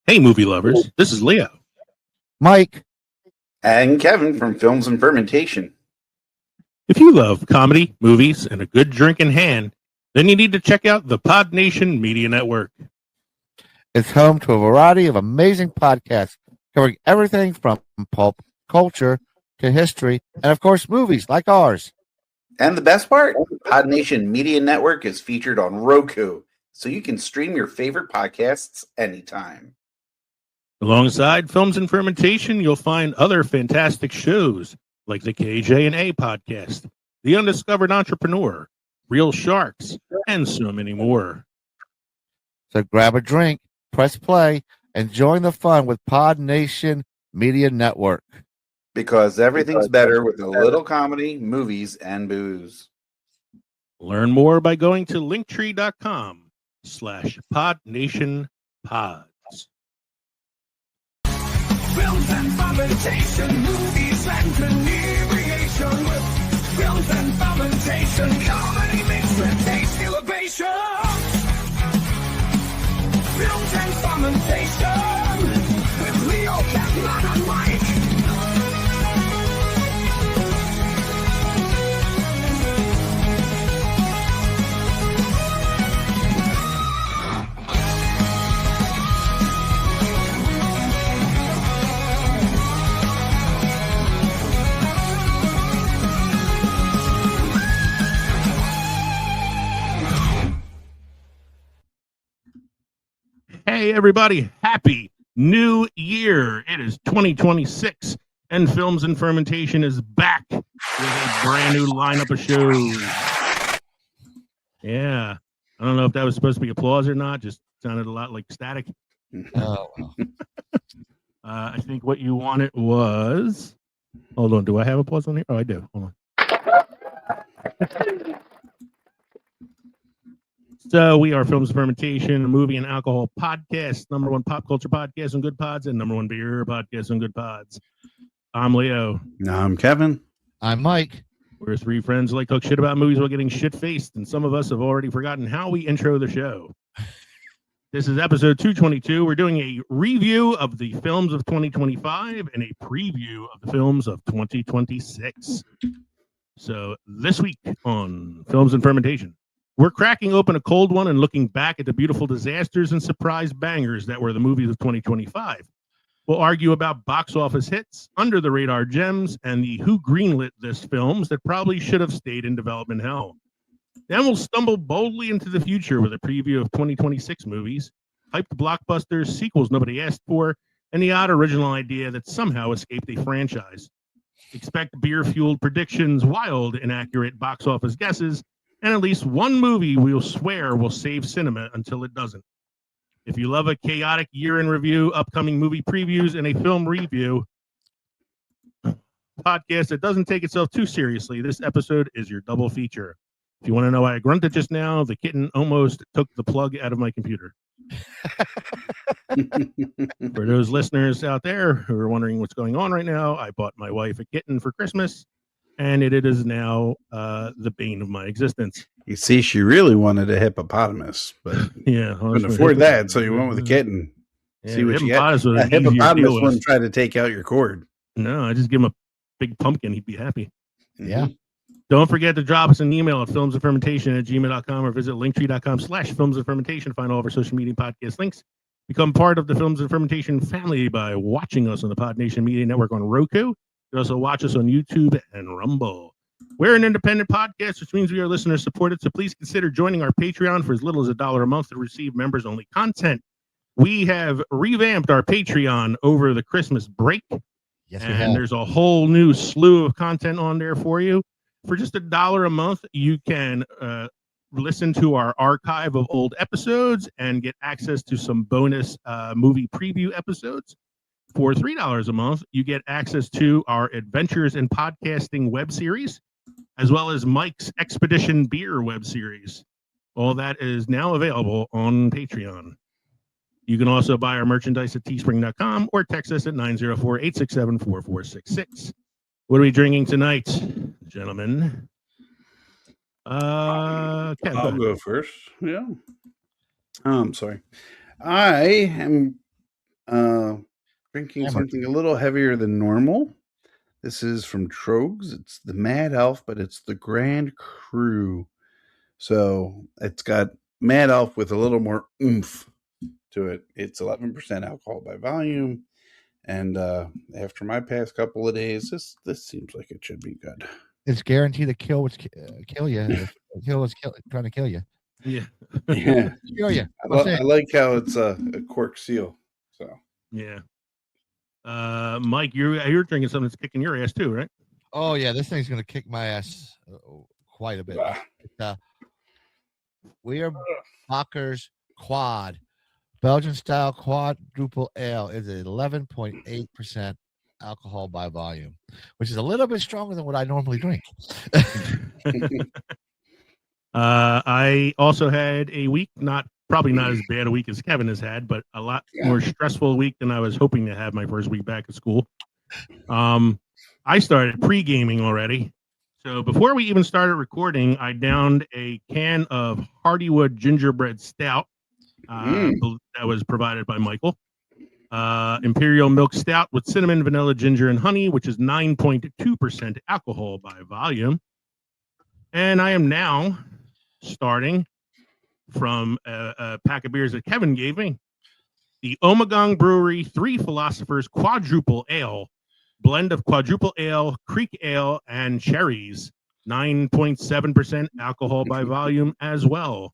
Hey, movie lovers, this is Leo. Mike. And Kevin from Films and Fermentation. If you love comedy, movies, and a good drink in hand, then you need to check out the Pod Nation Media Network. It's home to a variety of amazing podcasts covering everything from pulp culture to history and, of course, movies like ours. And the best part, Pod Nation Media Network is featured on Roku, so you can stream your favorite podcasts anytime. Alongside Films and Fermentation, you'll find other fantastic shows like the KJ&A podcast, The Undiscovered Entrepreneur, Real Sharks, and so many more. So grab a drink, press play, and join the fun with Pod Nation Media Network. Because everything's better with a little comedy, movies, and booze. Learn more by going to linktree.com/podnationpods. Films and fermentation, movies and inebriation with films and fermentation, comedy mixed with taste elevation. Films and fermentation with Leo, Kevin, and Mike. Hey, everybody. Happy New Year. It is 2026, and Films and Fermentation is back with a brand new lineup of shows. Yeah. I don't know if that was supposed to be applause or not. Just sounded a lot like static. Oh, I think what you wanted was... Hold on. Do I have applause on here? Oh, I do. Hold on. So we are Films and Fermentation, a movie and alcohol podcast, number one pop culture podcast on Good Pods, and number one beer podcast on Good Pods. I'm Leo. I'm Kevin. I'm Mike. We're three friends who like to talk shit about movies while getting shit-faced, and some of us have already forgotten how we intro the show. This is episode 222. We're doing a review of the films of 2025 and a preview of the films of 2026. So this week on Films and Fermentation, we're cracking open a cold one and looking back at the beautiful disasters and surprise bangers that were the movies of 2025. We'll argue about box office hits, under-the-radar gems, and the who greenlit this films that probably should have stayed in development hell. Then we'll stumble boldly into the future with a preview of 2026 movies, hyped blockbusters, sequels nobody asked for, and the odd original idea that somehow escaped a franchise. Expect beer-fueled predictions, wild, inaccurate box office guesses, and at least one movie we'll swear will save cinema until it doesn't. If you love a chaotic year in review, upcoming movie previews, and a film review podcast that doesn't take itself too seriously, this episode is your double feature. If you want to know why I grunted just now, the kitten almost took the plug out of my computer. For those listeners out there who are wondering what's going on right now, I bought my wife a kitten for Christmas, and it is now the bane of my existence. You see, she really wanted a hippopotamus, but yeah, couldn't afford that, so you went with a kitten. Yeah, See what you got. was A an easier hippopotamus deal with. wouldn't try to take out your cord. No, I just give him a big pumpkin. He'd be happy. Yeah. Don't forget to drop us an email at filmsandfermentation@gmail.com or visit linktree.com/filmsandfermentation. Find all of our social media podcast links. Become part of the Films and Fermentation family by watching us on the Pod Nation Media Network on Roku. You can also watch us on YouTube and Rumble. We're an independent podcast, which means we are listener supported, so please consider joining our Patreon for as little as $1 a month to receive members-only content. We have revamped our Patreon over the Christmas break, Yes, we and have. there's a whole new slew of content on there for you. For just $1 a month, you can listen to our archive of old episodes and get access to some bonus movie preview episodes. For $3 a month, you get access to our Adventures in Podcasting web series, as well as Mike's Expedition Beer web series. All that is now available on Patreon. You can also buy our merchandise at teespring.com or text us at 904-867-4466. What are we drinking tonight, gentlemen? Ken, go I'll ahead. go first. Yeah. I'm sorry. I am Drinking Hammer. something a little heavier than normal. This is from Trogs. It's the Mad Elf, but it's the Grand Cru. So it's got Mad Elf with a little more oomph to it. It's 11% alcohol by volume. And after my past couple of days, this seems like it should be good. It's guaranteed to kill what's kill you. Kill what's trying to kill you. Yeah. Yeah. Kill you. I like how it's a cork seal. So Yeah. Mike, you're drinking something that's kicking your ass too, right? Oh yeah, this thing's gonna kick my ass quite a bit. It's, Yearbocker's Quad, Belgian style quadruple ale is 11.8% alcohol by volume, which is a little bit stronger than what I normally drink. I also had a week, probably not as bad a week as Kevin has had, but a lot more stressful week than I was hoping to have my first week back at school. I started pre-gaming already. So before we even started recording, I downed a can of Hardywood gingerbread stout that was provided by Michael. Imperial milk stout with cinnamon, vanilla, ginger, and honey, which is 9.2% alcohol by volume. And I am now starting from a pack of beers that Kevin gave me. The Ommegang Brewery Three Philosophers Quadruple Ale, blend of quadruple ale, creek ale, and cherries. 9.7% alcohol by volume as well.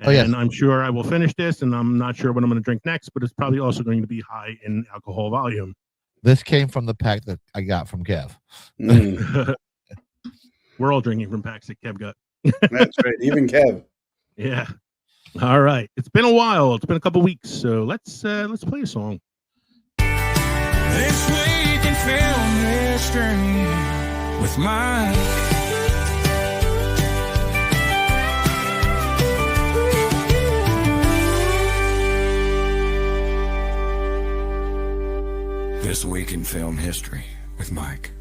And I'm sure I will finish this, and I'm not sure what I'm going to drink next, but it's probably also going to be high in alcohol volume. This came from the pack that I got from Kev. We're all drinking from packs that Kev got. That's right. Even Kev. Yeah. All right. It's been a while. It's been a couple weeks, so let's play a song. This week in film history with Mike. This week in film history with Mike.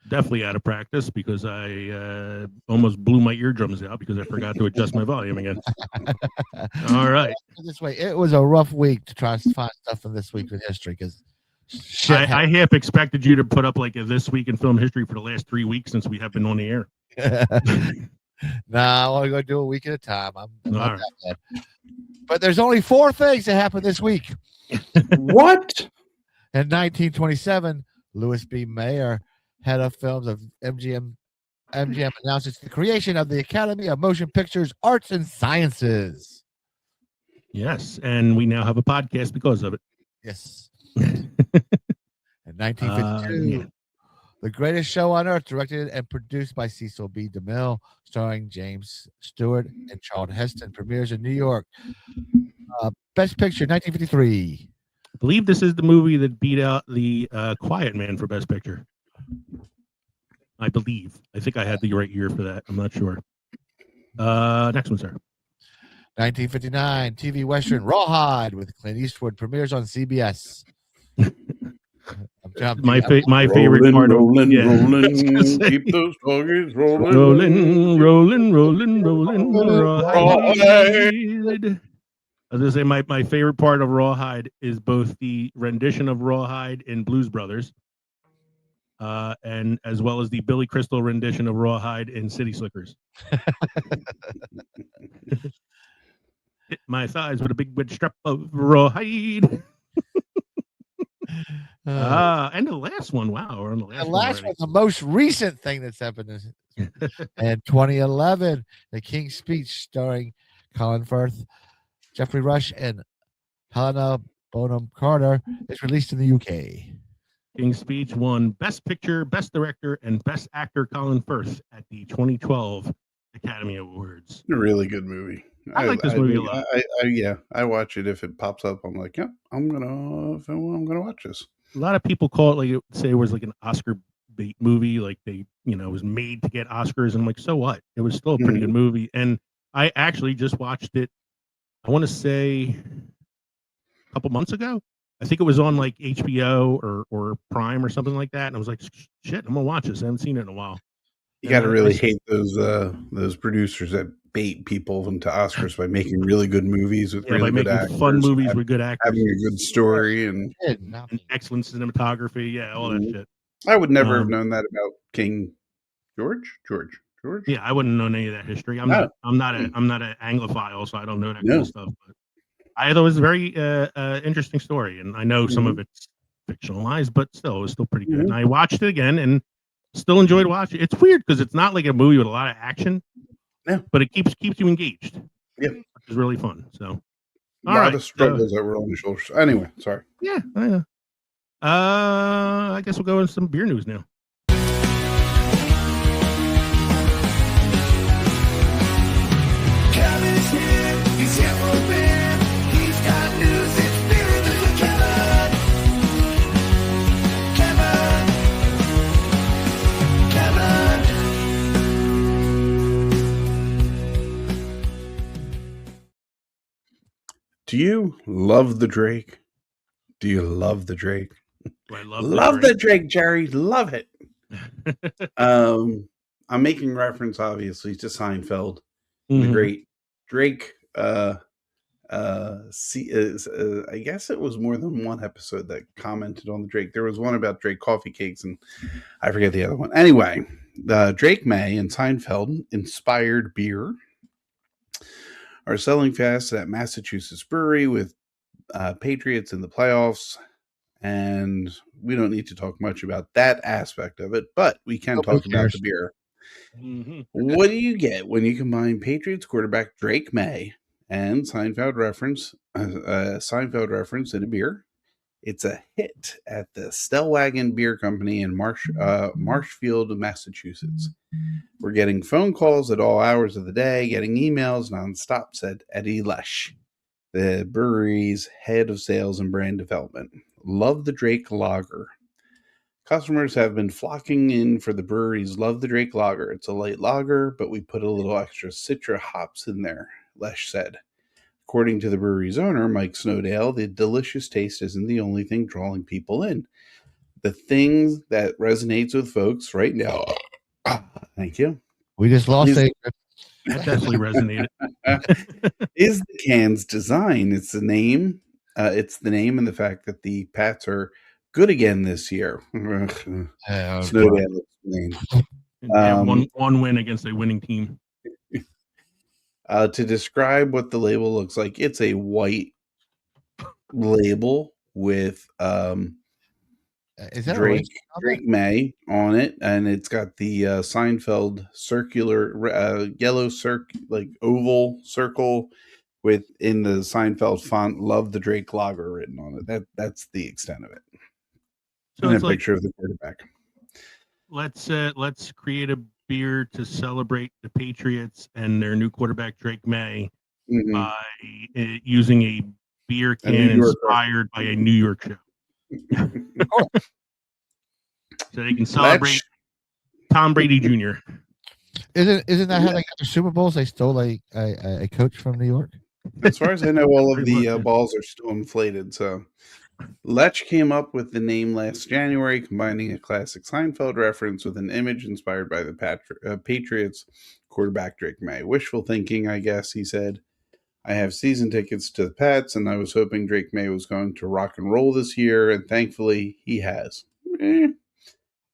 Definitely out of practice because I almost blew my eardrums out because I forgot to adjust my volume again. All right. This way, it was a rough week to try to find stuff in this week in history because I half expected you to put up like a This Week in Film History for the last 3 weeks since we have been on the air. Nah, I want to go do a week at a time. I'm not that bad. But there's only 4 things that happened this week. What? In 1927, Louis B. Mayer, head of films of MGM, announces the creation of the Academy of Motion Pictures Arts and Sciences. Yes, and we now have a podcast because of it. Yes. In 1952, The Greatest Show on Earth, directed and produced by Cecil B. DeMille, starring James Stewart and Charlton Heston, premieres in New York. Best Picture, 1953. I believe this is the movie that beat out the Quiet Man for Best Picture. I believe. I think I had the right year for that. I'm not sure. Next one, sir. 1959, TV Western Rawhide with Clint Eastwood, premieres on CBS. My favorite part rolling, of rolling, keep those targets rolling, rolling, Rawhide. I was gonna say my favorite part of Rawhide is both the rendition of Rawhide in Blues Brothers, and as well as the Billy Crystal rendition of Rawhide in City Slickers. Hit my thighs with a big red strap of Rawhide. And the last one, wow, we're on the last one, the most recent thing that's happened is in 2011, The King's Speech, starring Colin Firth, Geoffrey Rush, and Helena Bonham Carter, is released in the UK. King's Speech won Best Picture, Best Director, and Best Actor Colin Firth at the 2012 Academy Awards. A really good movie. I like this movie a lot. I watch it if it pops up. I'm like, yeah, I'm gonna watch this. A lot of people call it like say it was like an Oscar bait movie, like they was made to get Oscars. And I'm like, so what? It was still a pretty good movie. And I actually just watched it. I want to say a couple months ago. I think it was on like HBO or Prime or something like that. And I was like, shit, I'm gonna watch this. I haven't seen it in a while. You got to really hate those producers that bait people into Oscars by making really good movies with Yeah, really by good making actors, fun movies with good actors, having a good story, and Did and nothing. excellent cinematography. Yeah, all that Mhm. shit. I would never have Um, known that about King George. Yeah, I wouldn't know any of that history. I'm No. not an Anglophile, so I don't know that kind No. of stuff. But I thought it was a very interesting story, and I know some of it's fictionalized, but still, it was still pretty good. And I watched it again, and still enjoyed watching it. It's weird because it's not like a movie with a lot of action, Yeah. but it keeps you engaged. Yeah. Which is really fun. So, A all lot right, of struggles that were on the shoulders. Anyway, sorry. yeah, I know. I guess we'll go into some beer news now. Kevin's here, he's here for beer. He's got news, it's beer news with Kevin. Do you love the Drake? Do you love the Drake? Do I love the Drake, Jerry. Love it. I'm making reference, obviously, to Seinfeld, the Mhm. great Drake. I guess it was more than one episode that commented on the Drake. There was one about Drake coffee cakes, and I forget the other one. Anyway, Drake May and Seinfeld inspired beer are selling fast at Massachusetts brewery with Patriots in the playoffs. And we don't need to talk much about that aspect of it, but we can Nobody talk about cares. the beer. Mhm. What do you get when you combine Patriots quarterback Drake May and Seinfeld reference in a beer? It's a hit at the Stellwagen Beer Company in Marshfield, Massachusetts. We're getting phone calls at all hours of the day, getting emails nonstop, said Eddie Lesh, the brewery's head of sales and brand development. Love the Drake Lager. Customers have been flocking in for the brewery's Love the Drake Lager. It's a light lager, but we put a little extra Citra hops in there, Lesh said. According to the brewery's owner, Mike Snowdale, the delicious taste isn't the only thing drawing people in. The thing that resonates with folks right now, thank you, We just lost Is- a That definitely resonated. is the can's design. It's the name. It's the name and the fact that the Pats are good again this year. Snowdale explained. Yeah, one win against a winning team. To describe what the label looks like, it's a white label with Is that Drake a May on it, and it's got the Seinfeld circular yellow like oval circle with in the Seinfeld font "Love the Drake Lager" written on it. That's the extent of it. So And a it's like picture of the quarterback. let's create a beer to celebrate the Patriots and their new quarterback Drake May Mhm. by using a beer A New can York inspired by a New York show, so they can celebrate Tom Brady Jr. Isn't that how they got the Super Bowls? They stole a coach from New York. As far as I know, all of Pretty the much, yeah. balls are still inflated. So Lech came up with the name last January, combining a classic Seinfeld reference with an image inspired by the Patriots quarterback Drake May. Wishful thinking, I guess, he said. I have season tickets to the Pats, and I was hoping Drake May was going to rock and roll this year, and thankfully he has.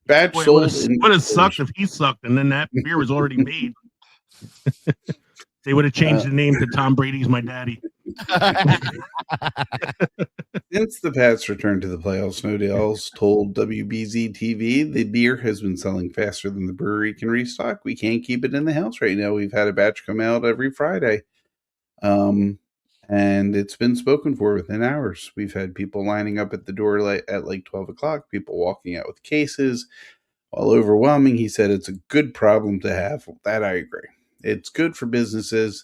Badge Boy, it sold would have sucked if he sucked, and then that beer was already made. They would have changed the name to Tom Brady's My Daddy. Since the Pats returned to the playoffs, Snowdale's told WBZ TV the beer has been selling faster than the brewery can restock. We can't keep it in the house right now. We've had a batch come out every Friday. And it's been spoken for within hours. We've had people lining up at the door at like 12 o'clock, people walking out with cases. While overwhelming, he said it's a good problem to have. That I agree. It's good for business,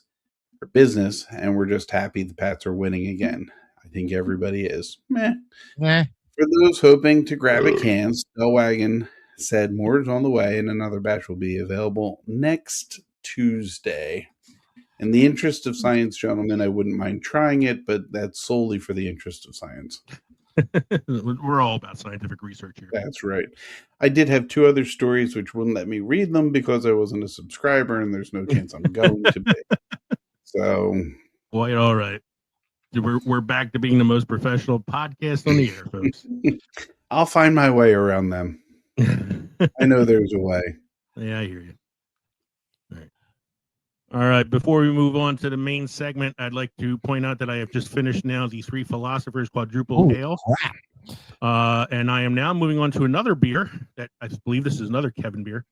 and we're just happy the Pats are winning again. I think everybody is. Meh. Nah. For those hoping to grab a can, Stellwagen said more is on the way, and another batch will be available next Tuesday. In the interest of science, gentlemen, I wouldn't mind trying it, but that's solely for the interest of science. We're all about scientific research here. That's right. I did have 2 other stories which wouldn't let me read them because I wasn't a subscriber and there's no chance I'm going to be. So, Well, all right. We're back to being the most professional podcast on the air, folks. I'll find my way around them. I know there's a way. Yeah, I hear you. All right. Before we move on to the main segment, I'd like to point out that I have just finished now the Three Philosophers Quadruple Ale. And I am now moving on to another beer that I believe this is another Kevin beer.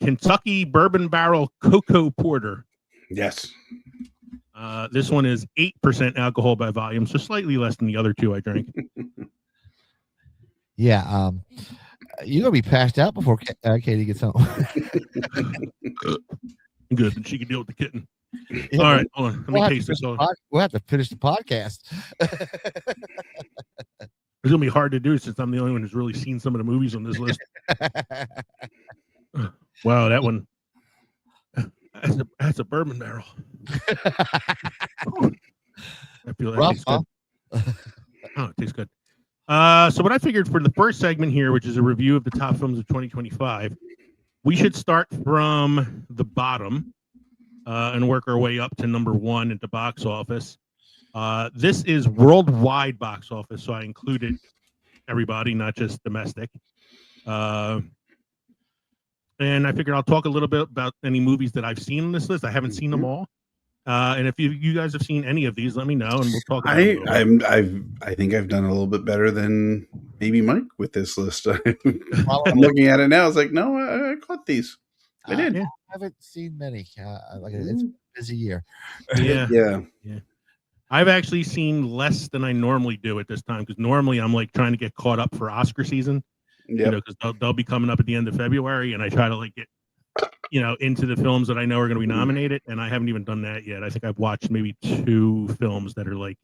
Kentucky Bourbon Barrel Cocoa Porter. Yes. This one is 8% alcohol by volume, so slightly less than the other 2 I drank. Yeah. You're going to be passed out before Katie gets home. Good, and she can deal with the kitten. Yeah, all right, hold on. Let me taste this. We'll have to finish the podcast. It's gonna be hard to do since I'm the only one who's really seen some of the movies on this list. Wow, that one. That's a bourbon barrel. I feel that Rough, tastes good. Oh, it tastes good. So what I figured for the first segment here, which is a review of the top films of 2025, we should start from the bottom and work our way up to number 1 at the box office. This is worldwide box office, so I included everybody, not just domestic. And I figured I'll talk a little bit about any movies that I've seen on this list. I haven't seen them all. And if you guys have seen any of these, let me know, and we'll talk about it. I think I've done a little bit better than maybe Mike with this list. I'm looking at it now. It's like, no, I caught these. I did. I haven't seen many. It's a busy year. Yeah. I've actually seen less than I normally do at this time because normally I'm like trying to get caught up for Oscar season. Yeah, you know, because they'll be coming up at the end of February, and I try to like get into the films that I know are going to be nominated, and I haven't even done that yet. I think I've watched maybe 2 films that are like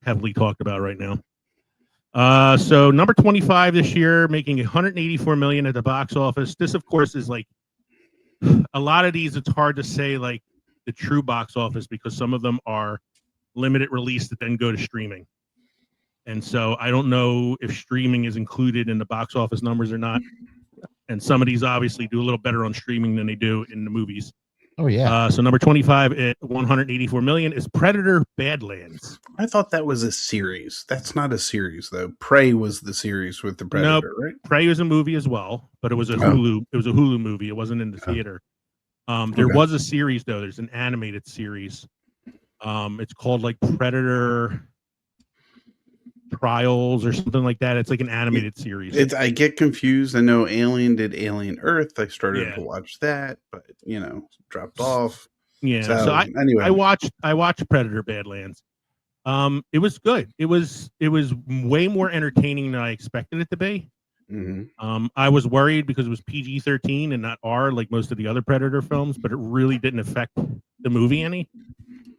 heavily talked about right now. So number 25 this year, making 184 million at the box office. This, of course, is like a lot of these. It's hard to say like the true box office because some of them are limited release that then go to streaming. And so I don't know if streaming is included in the box office numbers or not. And some of these obviously do a little better on streaming than they do in the movies. Oh, yeah. So number 25 at 184 million is Predator Badlands. I thought that was a series. That's not a series, though. Prey was the series with the Predator, right? Prey was a movie as well, but it was a Hulu. It was a Hulu movie. It wasn't in the theater. There was a series, though. There's an animated series. It's called like Predator Trials or something like that. It's like an animated series. I get confused. I know Alien did Alien Earth. I started to watch that, but dropped off. Yeah. So anyway, I watched Predator Badlands. It was good. It was way more entertaining than I expected it to be. Mm-hmm. I was worried because it was PG-13 and not R like most of the other Predator films, but it really didn't affect the movie any.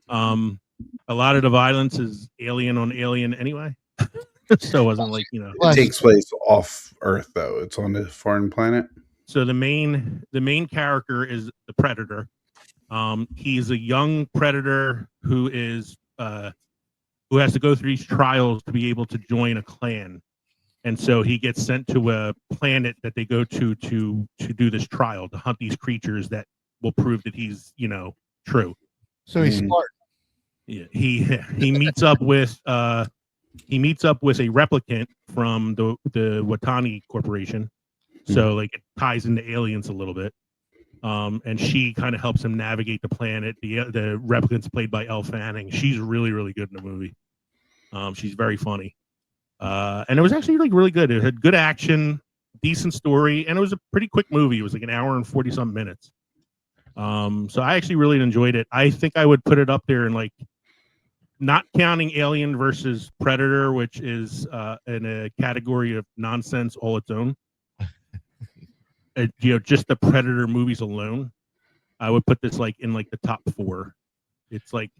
A lot of the violence is alien on alien anyway. So it wasn't like, it takes place off Earth though. It's on a foreign planet. So the main character is the Predator. He's a young Predator who has to go through these trials to be able to join a clan. And so he gets sent to a planet that they go to do this trial, to hunt these creatures that will prove that he's, true. So he's smart. Yeah, he meets up with a replicant from the Watani Corporation. So like it ties into aliens a little bit. And she kind of helps him navigate the planet. The replicant's played by Elle Fanning. She's really, really good in the movie. She's very funny. And it was actually like really good. It had good action, decent story, and it was a pretty quick movie. It was like an hour and 40-some minutes. So I actually really enjoyed it. I think I would put it up there in like, not counting Alien versus Predator, which is in a category of nonsense all its own. Just the Predator movies alone, I would put this like in like the top 4. It's like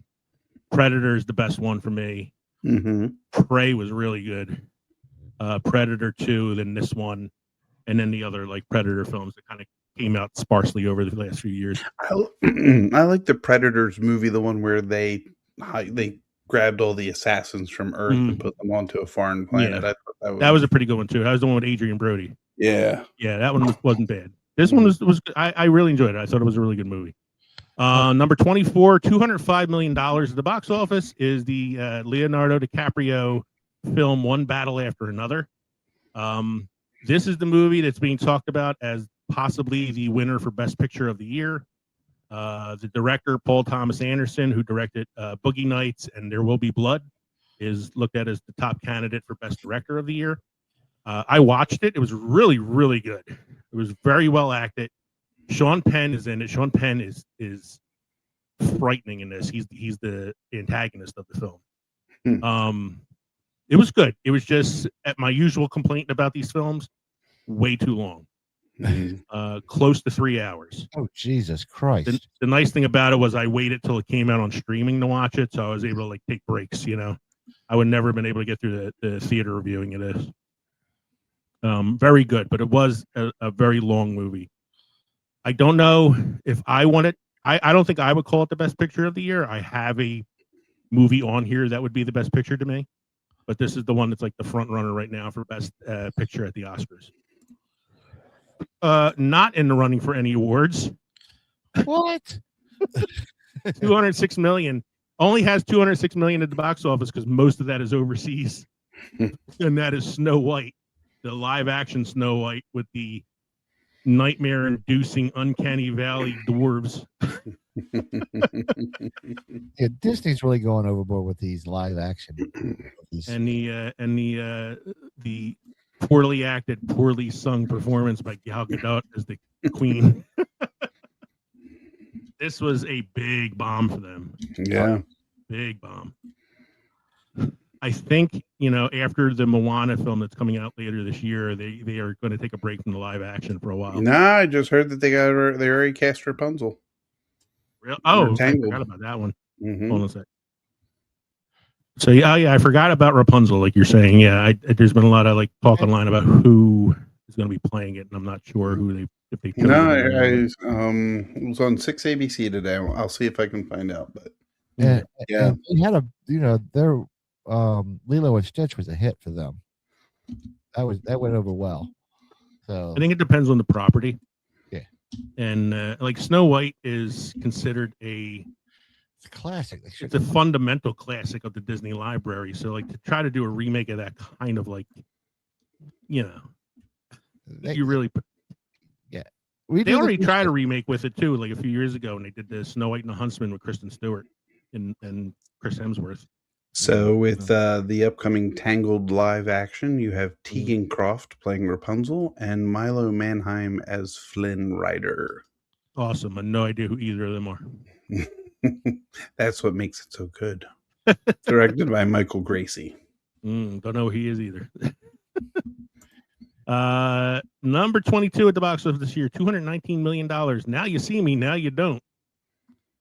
Predator is the best one for me. Mm-hmm. Prey was really good. Predator 2, then this one, and then the other like Predator films that kind of came out sparsely over the last few years. I like the Predators movie, the one where they grabbed all the assassins from Earth and put them onto a foreign planet. Yeah. I thought That was a pretty good one too. That was the one with Adrian Brody. yeah. Yeah, that one wasn't bad. This one was I really enjoyed it. I thought it was a really good movie. Number 24, $205 million at the box office is the Leonardo DiCaprio film One Battle After Another. This is the movie that's being talked about as possibly the winner for Best Picture of the Year. The director, Paul Thomas Anderson, who directed Boogie Nights and There Will Be Blood, is looked at as the top candidate for Best Director of the Year. I watched it. It was really, really good. It was very well acted. Sean Penn is in it. Sean Penn is frightening in this. He's the antagonist of the film. It was good. It was just, at my usual complaint about these films, way too long. Close to 3 hours. Oh, Jesus Christ. The nice thing about it was I waited till it came out on streaming to watch it, so I was able to like take breaks, you know. I would never have been able to get through the theater reviewing of this. Very good, but it was a very long movie. I don't know if I want it. I don't think I would call it the best picture of the year. I have a movie on here that would be the best picture to me, but this is the one that's like the front runner right now for best picture at the Oscars. Not in the running for any awards. What? 206 million. Only has 206 million at the box office because most of that is overseas, and that is Snow White, the live action Snow White with the nightmare-inducing Uncanny Valley dwarves. Yeah, Disney's really going overboard with these live action movies. And the poorly acted, poorly sung performance by Gal Gadot as the queen. This was a big bomb for them. Yeah. Big bomb. I think, you know, after the Moana film that's coming out later this year, they are going to take a break from the live action for a while. Nah, I just heard that they already cast Rapunzel. Real? Oh, I Tangled. forgot about that one. Mm-hmm. Hold on a sec. So yeah, I forgot about Rapunzel, like you're saying. Yeah, there's been a lot of like talk online about who is going to be playing it, and I'm not sure who if they. No, it was on 6 ABC today. I'll see if I can find out. But And yeah, we had their Lilo and Stitch was a hit for them. That went over well. So I think it depends on the property. Yeah. And like Snow White is considered it's a classic. It's a fundamental classic of the Disney library. So like to try to do a remake of that kind of like, you know, you really put. Yeah. They already tried a remake with it too, like a few years ago, and they did the Snow White and the Huntsman with Kristen Stewart and Chris Hemsworth. So with the upcoming Tangled live action, you have Tegan Croft playing Rapunzel and Milo Manheim as Flynn Rider. Awesome. I have no idea who either of them are. That's what makes it so good. Directed by Michael Gracie. Don't know who he is either. Number 22 at the box office this year, $219 million. Now You See Me, Now You Don't.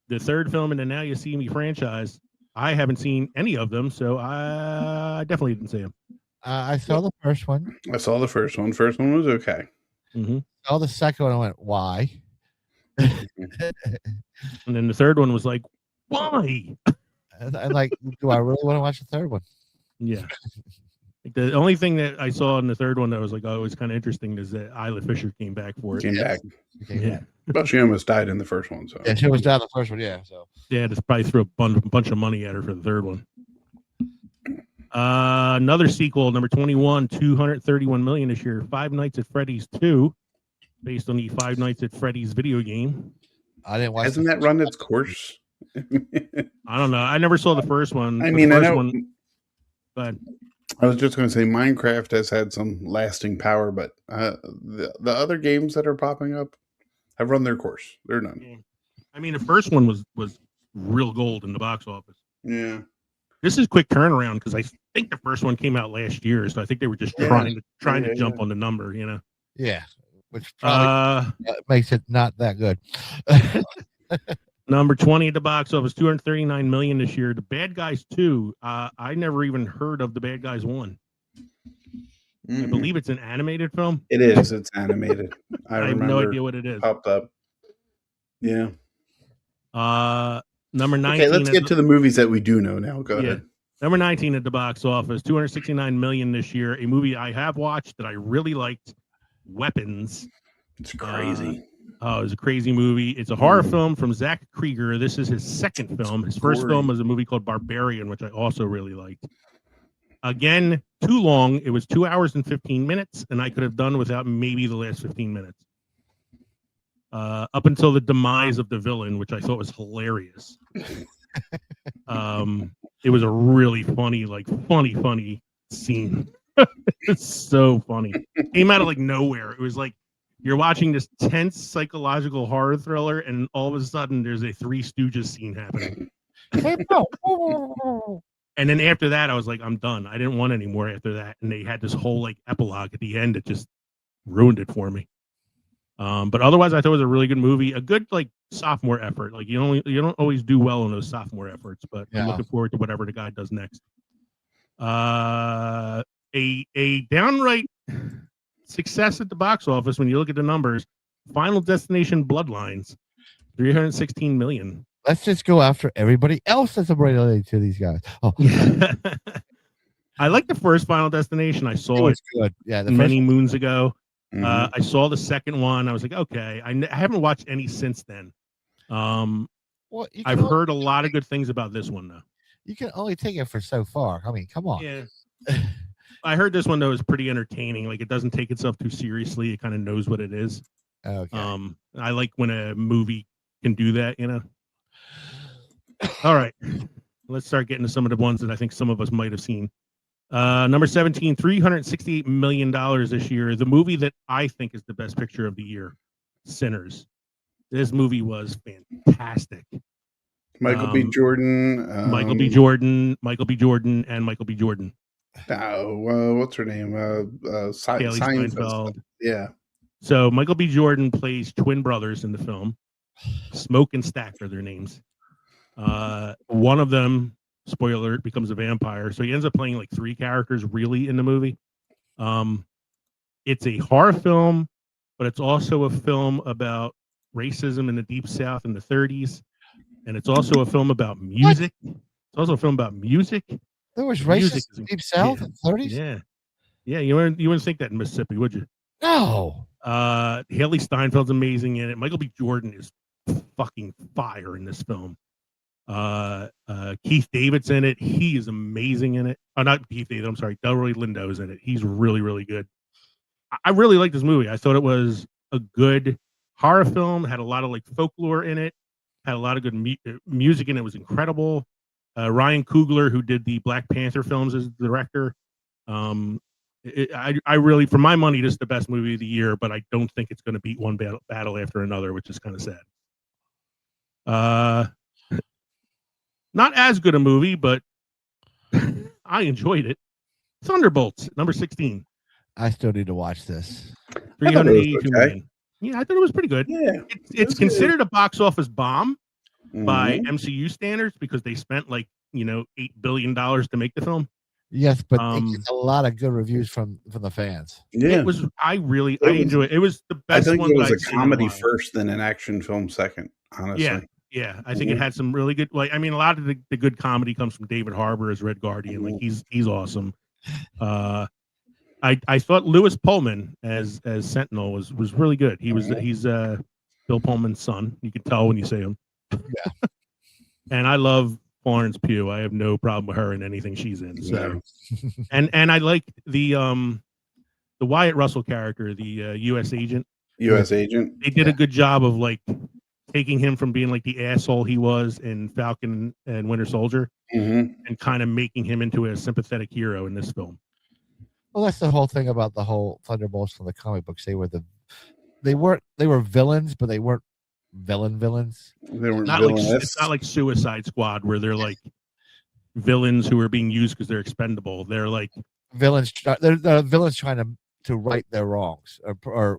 The third film in the Now You See Me franchise. I haven't seen any of them, so I definitely didn't see them. I saw the first one. I saw the first one. First one was okay. Mm-hmm. Saw the second one. I went, why? And then the third one was like, why? And like, do I really want to watch the third one? Yeah. Like the only thing that I saw in the third one that was like, oh, it was kind of interesting is that Isla Fisher came back for it. Came back. Yeah. Well, she almost died in the first one. So yeah, she was down the first one. Yeah. So yeah, just probably threw a bunch of money at her for the third one. Another sequel, number 21, $231 million this year. Five Nights at Freddy's 2, based on the Five Nights at Freddy's video game. I didn't watch. Hasn't that run its course? I don't know. I never saw the first one. I mean, I know. One, but I was just going to say Minecraft has had some lasting power, but the other games that are popping up have run their course. They're done. Yeah. I mean, the first one was real gold in the box office. Yeah. This is quick turnaround because I think the first one came out last year, so I think they were just trying to jump on the number, you know. Yeah, which probably makes it not that good. Number 20 at the box office, $239 million this year. The Bad Guys 2. I never even heard of The Bad Guys 1. I believe it's an animated film. It is. It's animated. I have no idea what it is. Popped up. Yeah. Number 19. Okay, let's get to the movies that we do know now. Go ahead. Number 19 at the box office, 269 million this year. A movie I have watched that I really liked, Weapons. It's crazy. It was a crazy movie. It's a horror film from Zach Krieger. This is his second film. His first film was a movie called Barbarian, which I also really liked. Again, too long. It was 2 hours and 15 minutes, and I could have done without maybe the last 15 minutes. Up until the demise of the villain, which I thought was hilarious. It was a really funny scene. It's so funny. Came out of like nowhere. It was like you're watching this tense psychological horror thriller, and all of a sudden there's a Three Stooges scene happening. And then after that, I was like, I'm done. I didn't want any more after that. And they had this whole like epilogue at the end that just ruined it for me. But otherwise, I thought it was a really good movie, a good like sophomore effort. Like you don't always do well in those sophomore efforts, but I'm looking forward to whatever the guy does next. A downright success at the box office when you look at the numbers. Final Destination: Bloodlines, 316 million. Let's just go after everybody else that's related to these guys. Oh, I like the first Final Destination. I saw it good. Yeah, many moons ago. I saw the second one. I was like, okay. I haven't watched any since then. I've heard a lot of good things about this one, though. You can only take it for so far. I mean, come on. Yeah. I heard this one, though, is pretty entertaining. Like, it doesn't take itself too seriously. It kind of knows what it is. Okay. I like when a movie can do that, you know? All right. Let's start getting to some of the ones that I think some of us might have seen. Number 17, $368 million this year. The movie that I think is the best picture of the year, Sinners. This movie was fantastic. Michael B. Jordan. Michael B. Jordan, and Michael B. Jordan. What's her name? Haley Steinfeld. Yeah. So Michael B. Jordan plays twin brothers in the film. Smoke and Stack are their names. One of them, spoiler alert, becomes a vampire. So he ends up playing like three characters really in the movie. It's a horror film, but it's also a film about racism in the Deep South in the 30s. And it's also a film about music. What? It's also a film about music. There was racism in the Deep South in the 30s? Yeah. Yeah, you wouldn't think that in Mississippi, would you? No. Haley Steinfeld's amazing in it. Michael B. Jordan is fucking fire in this film. Keith David's in it. He is amazing in it. Oh, not Keith David. I'm sorry. Delroy Lindo's in it. He's really, really good. I really like this movie. I thought it was a good horror film. Had a lot of like folklore in it. Had a lot of good music in it. It was incredible. Ryan Coogler, who did the Black Panther films, is the director. I really, for my money, this is the best movie of the year, but I don't think it's going to beat one battle after another, which is kind of sad. Not as good a movie, but I enjoyed it. Thunderbolts, number 16. I still need to watch this. 382 million. Yeah, I thought it was pretty good. Yeah, it's considered a box office bomb by MCU standards because they spent like $8 billion to make the film. Yes, but it gets a lot of good reviews from the fans. Yeah, it was. I enjoyed it. It was the best. I think one it was a comedy first, then an action film second. Honestly, yeah. I think it had some really good. Like, I mean, a lot of the good comedy comes from David Harbour as Red Guardian. Like, he's awesome. I thought Lewis Pullman as Sentinel was really good. He's Bill Pullman's son. You can tell when you see him. Yeah. And I love Florence Pugh. I have no problem with her in anything she's in. So, and I like the Wyatt Russell character, the U.S. agent. U.S. agent. They did a good job of like taking him from being like the asshole he was in Falcon and Winter Soldier, and kind of making him into a sympathetic hero in this film. Well, that's the whole thing about the whole Thunderbolts from the comic books. They were villains, but they weren't villains. They weren't it's not like Suicide Squad where they're like villains who are being used because they're expendable. They're like villains. They're villains trying to right their wrongs or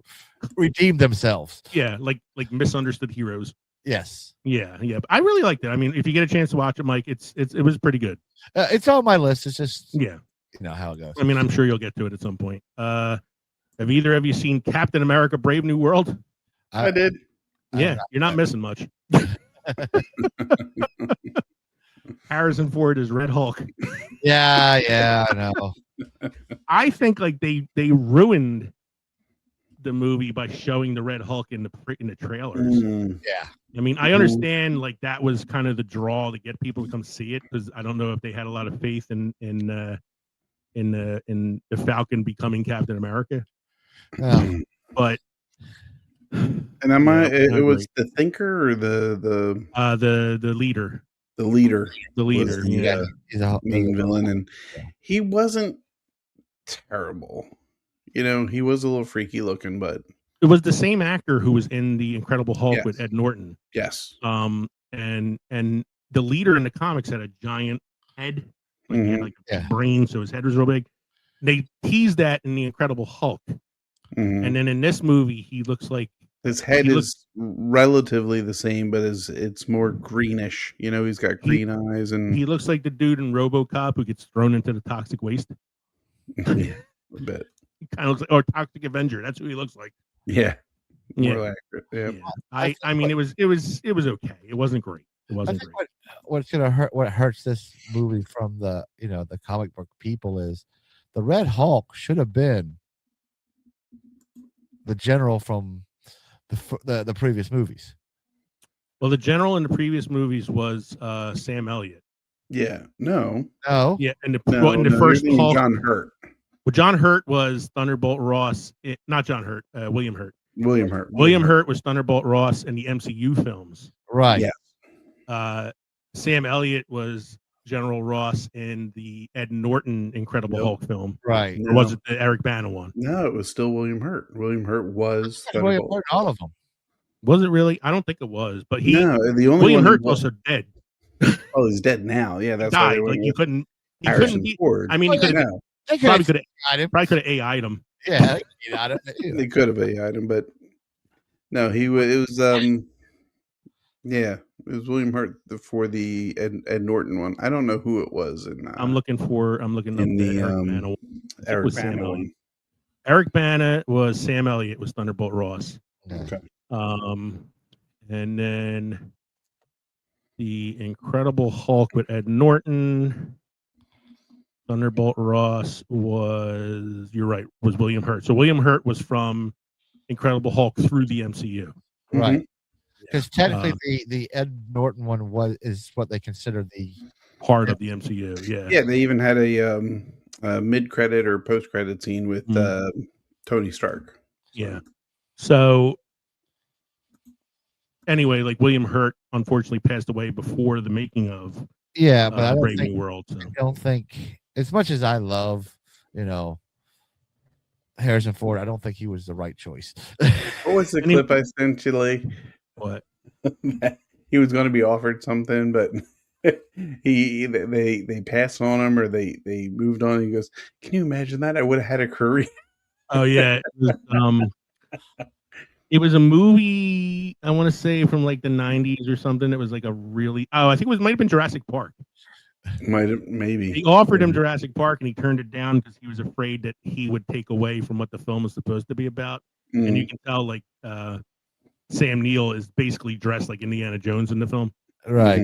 redeem themselves. Yeah, like misunderstood heroes. Yes. Yeah. I really liked it. I mean, if you get a chance to watch it, Mike, it was pretty good. It's on my list. It's just you know how it goes. I mean, I'm sure you'll get to it at some point. Have either of you seen Captain America: Brave New World? I did. Yeah, you're not missing much. Harrison Ford is Red Hulk. Yeah, I know. I think like they ruined the movie by showing the Red Hulk in the trailers. Yeah. I mean, I understand like that was kind of the draw to get people to come see it, because I don't know if they had a lot of faith in the Falcon becoming Captain America. Yeah. But And it was the thinker or the leader. The leader. The leader. Was the, Yeah. He's a main villain, and he wasn't terrible. You know, he was a little freaky looking, but It was the same actor who was in the Incredible Hulk Yes. with Ed Norton. yes. And the leader in the comics had a giant head, like he had like a Yeah. brain, so his head was real big. They teased that in the Incredible Hulk, Mhm. and then in this movie, he looks like His head he is relatively the same, but it's more greenish. You know, he's got green eyes, and he looks like the dude in RoboCop who gets thrown into the toxic waste. yeah, a bit. He kind of looks like, or Toxic Avenger. That's who he looks like. Yeah, Yeah. more accurate. Yeah. Yeah. I mean, it was okay. It wasn't great. It I wasn't think great. what's gonna hurt, what hurts this movie from the the comic book people is the Red Hulk should have been the general from the previous movies. Well, the general in the previous movies was Sam Elliott. Yeah. No. No, Yeah, in the No. well, in the no, first you're thinking Hulk, John Hurt. well, John Hurt was Thunderbolt Ross. Not John Hurt. William Hurt. William Hurt. William Hurt was Thunderbolt Ross in the MCU films. right? Yeah. Sam Elliott was General Ross in the Ed Norton Incredible Nope. Hulk film. Right. Or was it the Eric Bana one? No, it was still William Hurt. William Hurt was William Thunderbolt. Hurt, all of them. Was it really? I don't think it was. But No, the only William one Hurt's who- also dead. Oh, he's dead now. Yeah, that's why Died. they went Like you with couldn't. He Harrison couldn't be. Ford. I mean, he Well, could have No, They probably could could have have him. probably could have AI'd him. Yeah, they could have him. they could have AI'd him, but no, he was. It was yeah, it was William Hurt for the Ed Norton one. I don't know who it was. I'm looking up in the the Eric Bana one. Eric was Sam Bana Elliott. one. Eric Bana was Sam Elliott was Thunderbolt Ross. Okay. And then the Incredible Hulk with Ed Norton. Thunderbolt Ross was, you're right, was William Hurt. So William Hurt was from Incredible Hulk through the MCU. Right. Because technically, the Ed Norton one is what they consider the Part of the MCU, yeah. Yeah, they even had a mid-credit or post-credit scene with Tony Stark. Yeah. So anyway, like William Hurt unfortunately passed away before the making of but I don't Brave think New World. So. I don't think, as much as I love Harrison Ford, I don't think he was the right choice. What was the clip I sent you, Lee? What? He was going to be offered something, but they passed on him, or they moved on. He goes, "Can you imagine that? I would have had a career." Oh yeah, it was a movie. I want to say from like the '90s or something. It was like a really. Oh, I think might have been Jurassic Park. Maybe They offered him Jurassic Park, and he turned it down because he was afraid that he would take away from what the film was supposed to be about. And you can tell, like, Sam Neill is basically dressed like Indiana Jones in the film. Right.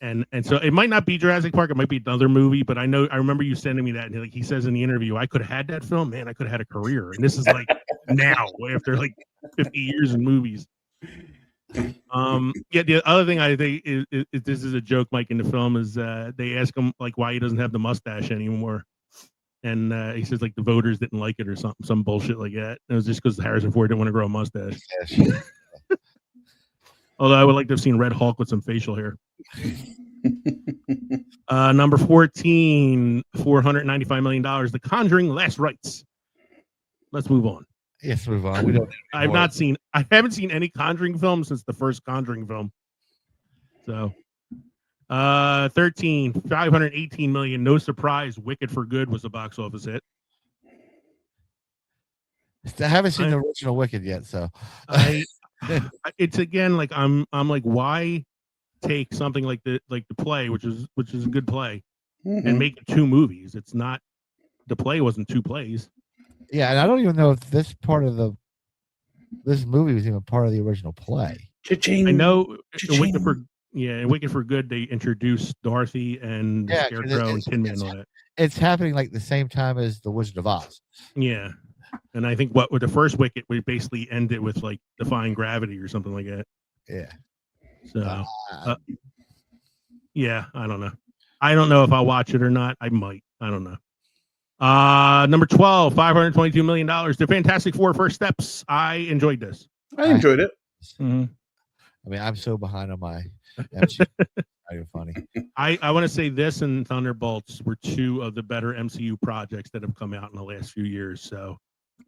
And so it might not be Jurassic Park. It might be another movie. But I remember you sending me that, and like he says in the interview, I could have had that film. Man, I could have had a career. And this is like now, after like 50 years in movies. Yeah, the other thing I think is this is a joke, Mike, in the film is they ask him like why he doesn't have the mustache anymore, and he says like the voters didn't like it or something, some bullshit like that. And it was just because Harrison Ford didn't want to grow a mustache. Although I would like to have seen Red Hulk with some facial hair. Number 14, $495 million. The Conjuring: Last Rites. Let's move on. Yes, move on. We don't. I haven't seen any Conjuring film since the first Conjuring film. So, 13, $518 million. No surprise, Wicked for Good was a box office hit. I haven't seen the original Wicked yet, so it's again like I'm like, why take something like the play, which is a good play, and make it two movies? It's not, the play wasn't two plays. Yeah, and I don't even know if this movie was even part of the original play. Cha-ching. I know in Wicked Cha-ching. for in Wicked for Good they introduced Dorothy and the Yeah, 'cause Scarecrow and Tin Man and all that. it's happening like the same time as the Wizard of Oz. Yeah, and I think what with the first Wicked we basically ended with like defying gravity or something like that. Yeah. So yeah, I don't know. I don't know if I'll watch it or not. I might. I don't know. Number 12, $522 million. The Fantastic Four First Steps. I enjoyed this. I enjoyed it. Mhm. I mean, I'm so behind on my MCU. Not even funny. I want to say this and Thunderbolts were two of the better MCU projects that have come out in the last few years. So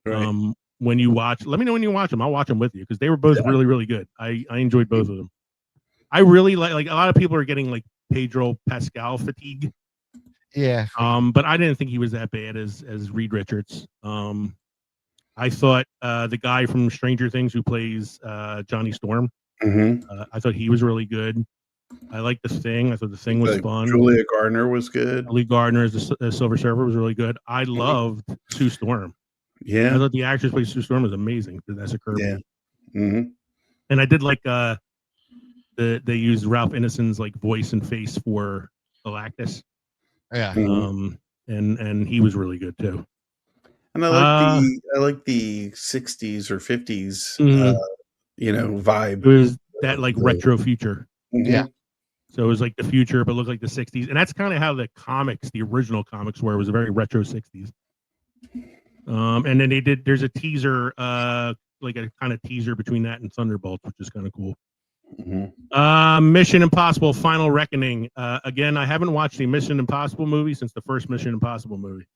Right. when you watch, let me know when you watch them. I'll watch them with you because they were both really, really good. I enjoyed both of them. I really like a lot of people are getting like Pedro Pascal fatigue. Yeah. But I didn't think he was that bad as Reed Richards. I thought the guy from Stranger Things who plays Johnny Storm, I thought he was really good. I liked The Thing. I thought The Thing was fun. Julia Gardner was good. Lee Gardner as the Silver Surfer was really good. I loved Sue Storm. I Yeah. thought the actress playing Sue Storm was amazing. Vanessa Kirby. Yeah. Mm-hmm. And I did like they used Ralph Ineson's like voice and face for Galactus. Yeah. And he was really good too. And I like the 60s or 50s vibe. It was that like retro future. Yeah. So it was like the future, but looked like the 60s. And that's kind of how the original comics were. It was a very retro 60s. And then there's a teaser, like a kind of teaser between that and Thunderbolts, which is kind of cool. Mission Impossible Final Reckoning. Again, I haven't watched the Mission Impossible movie since the first Mission Impossible movie.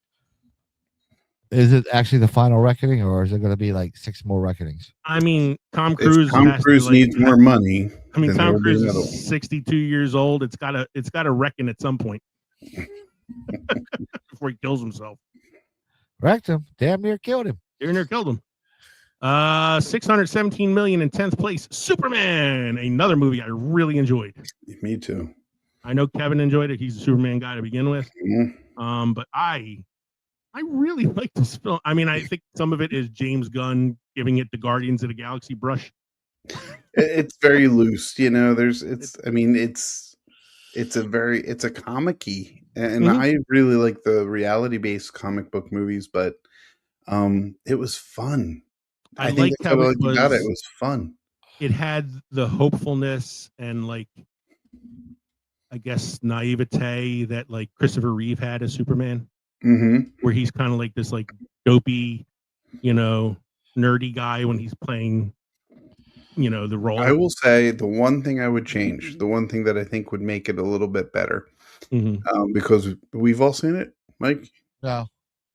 Is it actually the final reckoning, or is it going to be like 6 more reckonings? I mean, Tom Cruise. Tom Cruise needs more money. I mean, Tom Cruise is 62 years old. It's gotta reckon at some point before he kills himself. Wrecked him. Damn near killed him. Damn near killed him. $617 million in 10th place. Superman, another movie I really enjoyed. Me too. I know Kevin enjoyed it. He's a Superman guy to begin with. But I really like this film. I mean, I think some of it is James Gunn giving it the Guardians of the Galaxy brush. It's very loose, it's a comic-y, and I really like the reality-based comic book movies, but it was fun. I think that's what I liked about it. It was fun. It had the hopefulness and like I guess naivete that like Christopher Reeve had as Superman. Where he's kind of like this like dopey, nerdy guy when he's playing, the role. I will say the one thing I would change, the one thing that I think would make it a little bit better, because we've all seen it, Mike? No.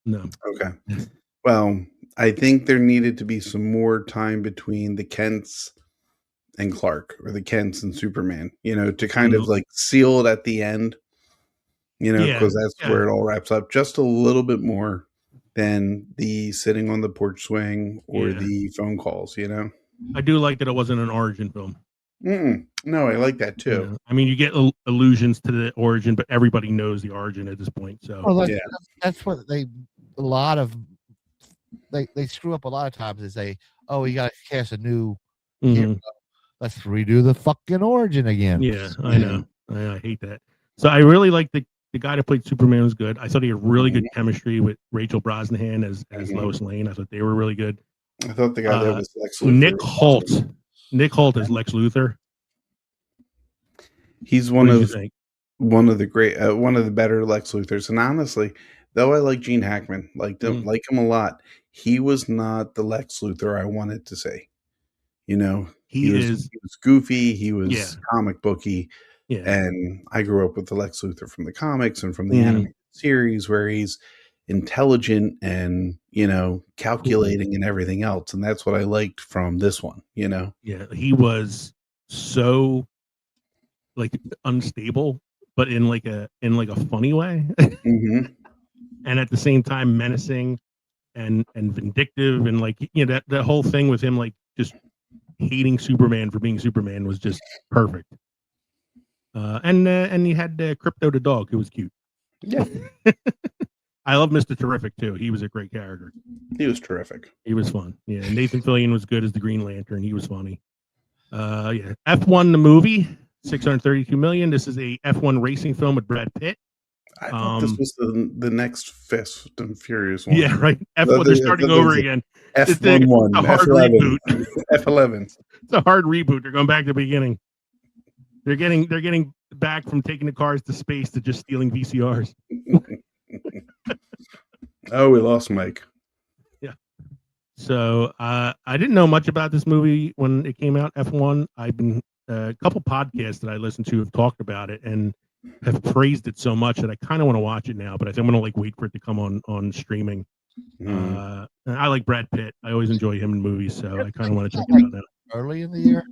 Okay. Well, I think there needed to be some more time between the Kents and Clark, or the Kents and Superman, to kind of like seal it at the end. Because that's where it all wraps up. Just a little bit more than the sitting on the porch swing or the phone calls, I do like that it wasn't an origin film. No, I like that too. I mean, you get allusions to the origin, but everybody knows the origin at this point. So that's what they screw up a lot of times is you got to cast a new hero. Let's redo the fucking origin again. Yeah, I know. I hate that. So I really like the guy that played Superman was good. I thought he had really good chemistry with Rachel Brosnahan as Lois Lane. I thought they were really good. I thought the guy that was Lex Luthor. Nick Holt as Lex Luthor. He's one of the great, one of the better Lex Luthors. And honestly, though I like Gene Hackman, like him a lot, he was not the Lex Luthor I wanted to say. He was goofy. He was comic booky. Yeah. And I grew up with the Lex Luthor from the comics and from the animated series where he's intelligent and, calculating and everything else. And that's what I liked from this one, Yeah, he was so like unstable, but in like a funny way. And at the same time menacing and vindictive and like, that whole thing with him like just hating Superman for being Superman was just perfect. And he had Crypto the dog, who was cute. Yeah. I love Mr. Terrific too. He was a great character. He was terrific. He was fun. Yeah. Nathan Fillion was good as the Green Lantern. He was funny. Yeah, F1 the movie, 632 million. This is a F1 racing film with Brad Pitt. I thought this was the next Fast and Furious one. Yeah, right. F1. They're starting over again. F11, It's a hard F11, reboot. F11. It's a hard reboot. They're going back to the beginning. They're getting back from taking the cars to space to just stealing VCRs. Oh, we lost Mike. Yeah. So I didn't know much about this movie when it came out. F1. I've been a couple podcasts that I listened to have talked about it and have praised it so much that I kind of want to watch it now. But I think I'm going to wait for it to come on streaming. And I like Brad Pitt. I always enjoy him in movies, so I kind of want to check it out now. Early in the year?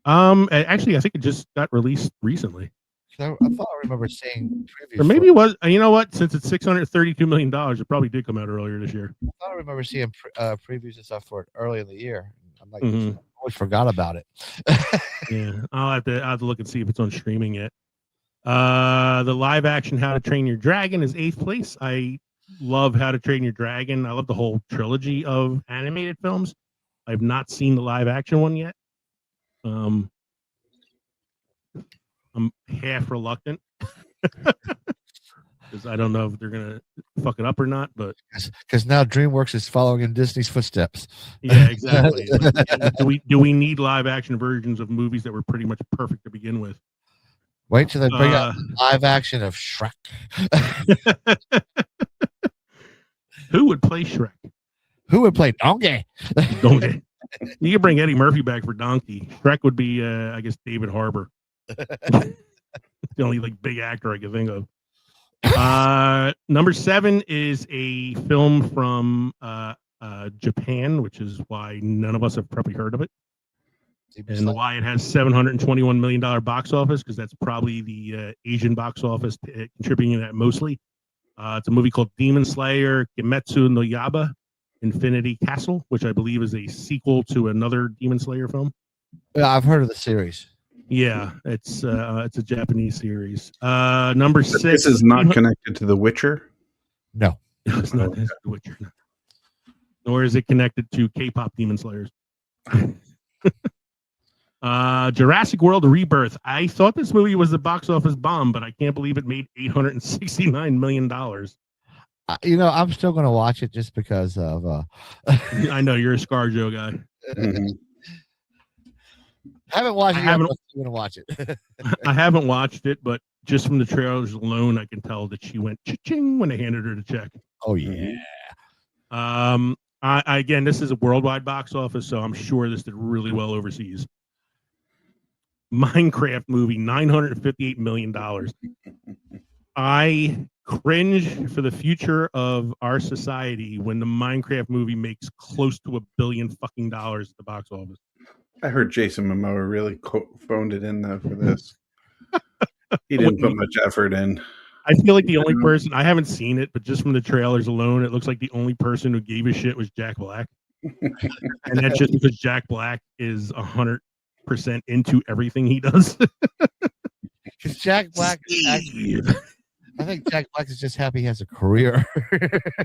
Actually, I think it just got released recently. I thought I remember seeing previews. Or maybe it was. You know what? Since it's $632 million, it probably did come out earlier this year. I thought I remember seeing previews and stuff for it early in the year. I'm like, I always forgot about it. Yeah, I'll have to look and see if it's on streaming yet. The live action How to Train Your Dragon is 8th place. I love How to Train Your Dragon. I love the whole trilogy of animated films. I've not seen the live action one yet. I'm half reluctant because I don't know if they're gonna fuck it up or not. But because now DreamWorks is following in Disney's footsteps. Yeah, exactly. do we need live action versions of movies that were pretty much perfect to begin with? Wait till they bring out live action of Shrek. Who would play Shrek? Who would play Donkey? Donkey. You could bring Eddie Murphy back for Donkey. Shrek would be, I guess, David Harbour. The only big actor I can think of. Number 7 is a film from Japan, which is why none of us have probably heard of it. And why it has $721 million box office, because that's probably the Asian box office contributing to that mostly. It's a movie called Demon Slayer Kimetsu no Yaiba Infinity Castle, which I believe is a sequel to another Demon Slayer film. Yeah, I've heard of the series. Yeah, it's a Japanese series. Number 6. This is not connected to The Witcher? No. It's not The Witcher. No. Nor is it connected to K-pop Demon Slayers. Jurassic World Rebirth. I thought this movie was a box office bomb, but I can't believe it made $869 million. I'm still going to watch it just because of. I know you're a ScarJo guy. Haven't watched it. I'm going to watch it. I haven't watched it, but just from the trailers alone, I can tell that she went cha-ching when they handed her the check. Oh yeah. Again, this is a worldwide box office, so I'm sure this did really well overseas. Minecraft movie, $958 million. I cringe for the future of our society when the Minecraft movie makes close to $1 billion fucking dollars at the box office. I heard Jason Momoa really phoned it in though for this. He didn't put much effort in. I feel like the only person, I haven't seen it, but just from the trailers alone, it looks like the only person who gave a shit was Jack Black. And that's just because Jack Black is 100% into everything he does. Because Jack Black, I think Jack Black is just happy he has a career.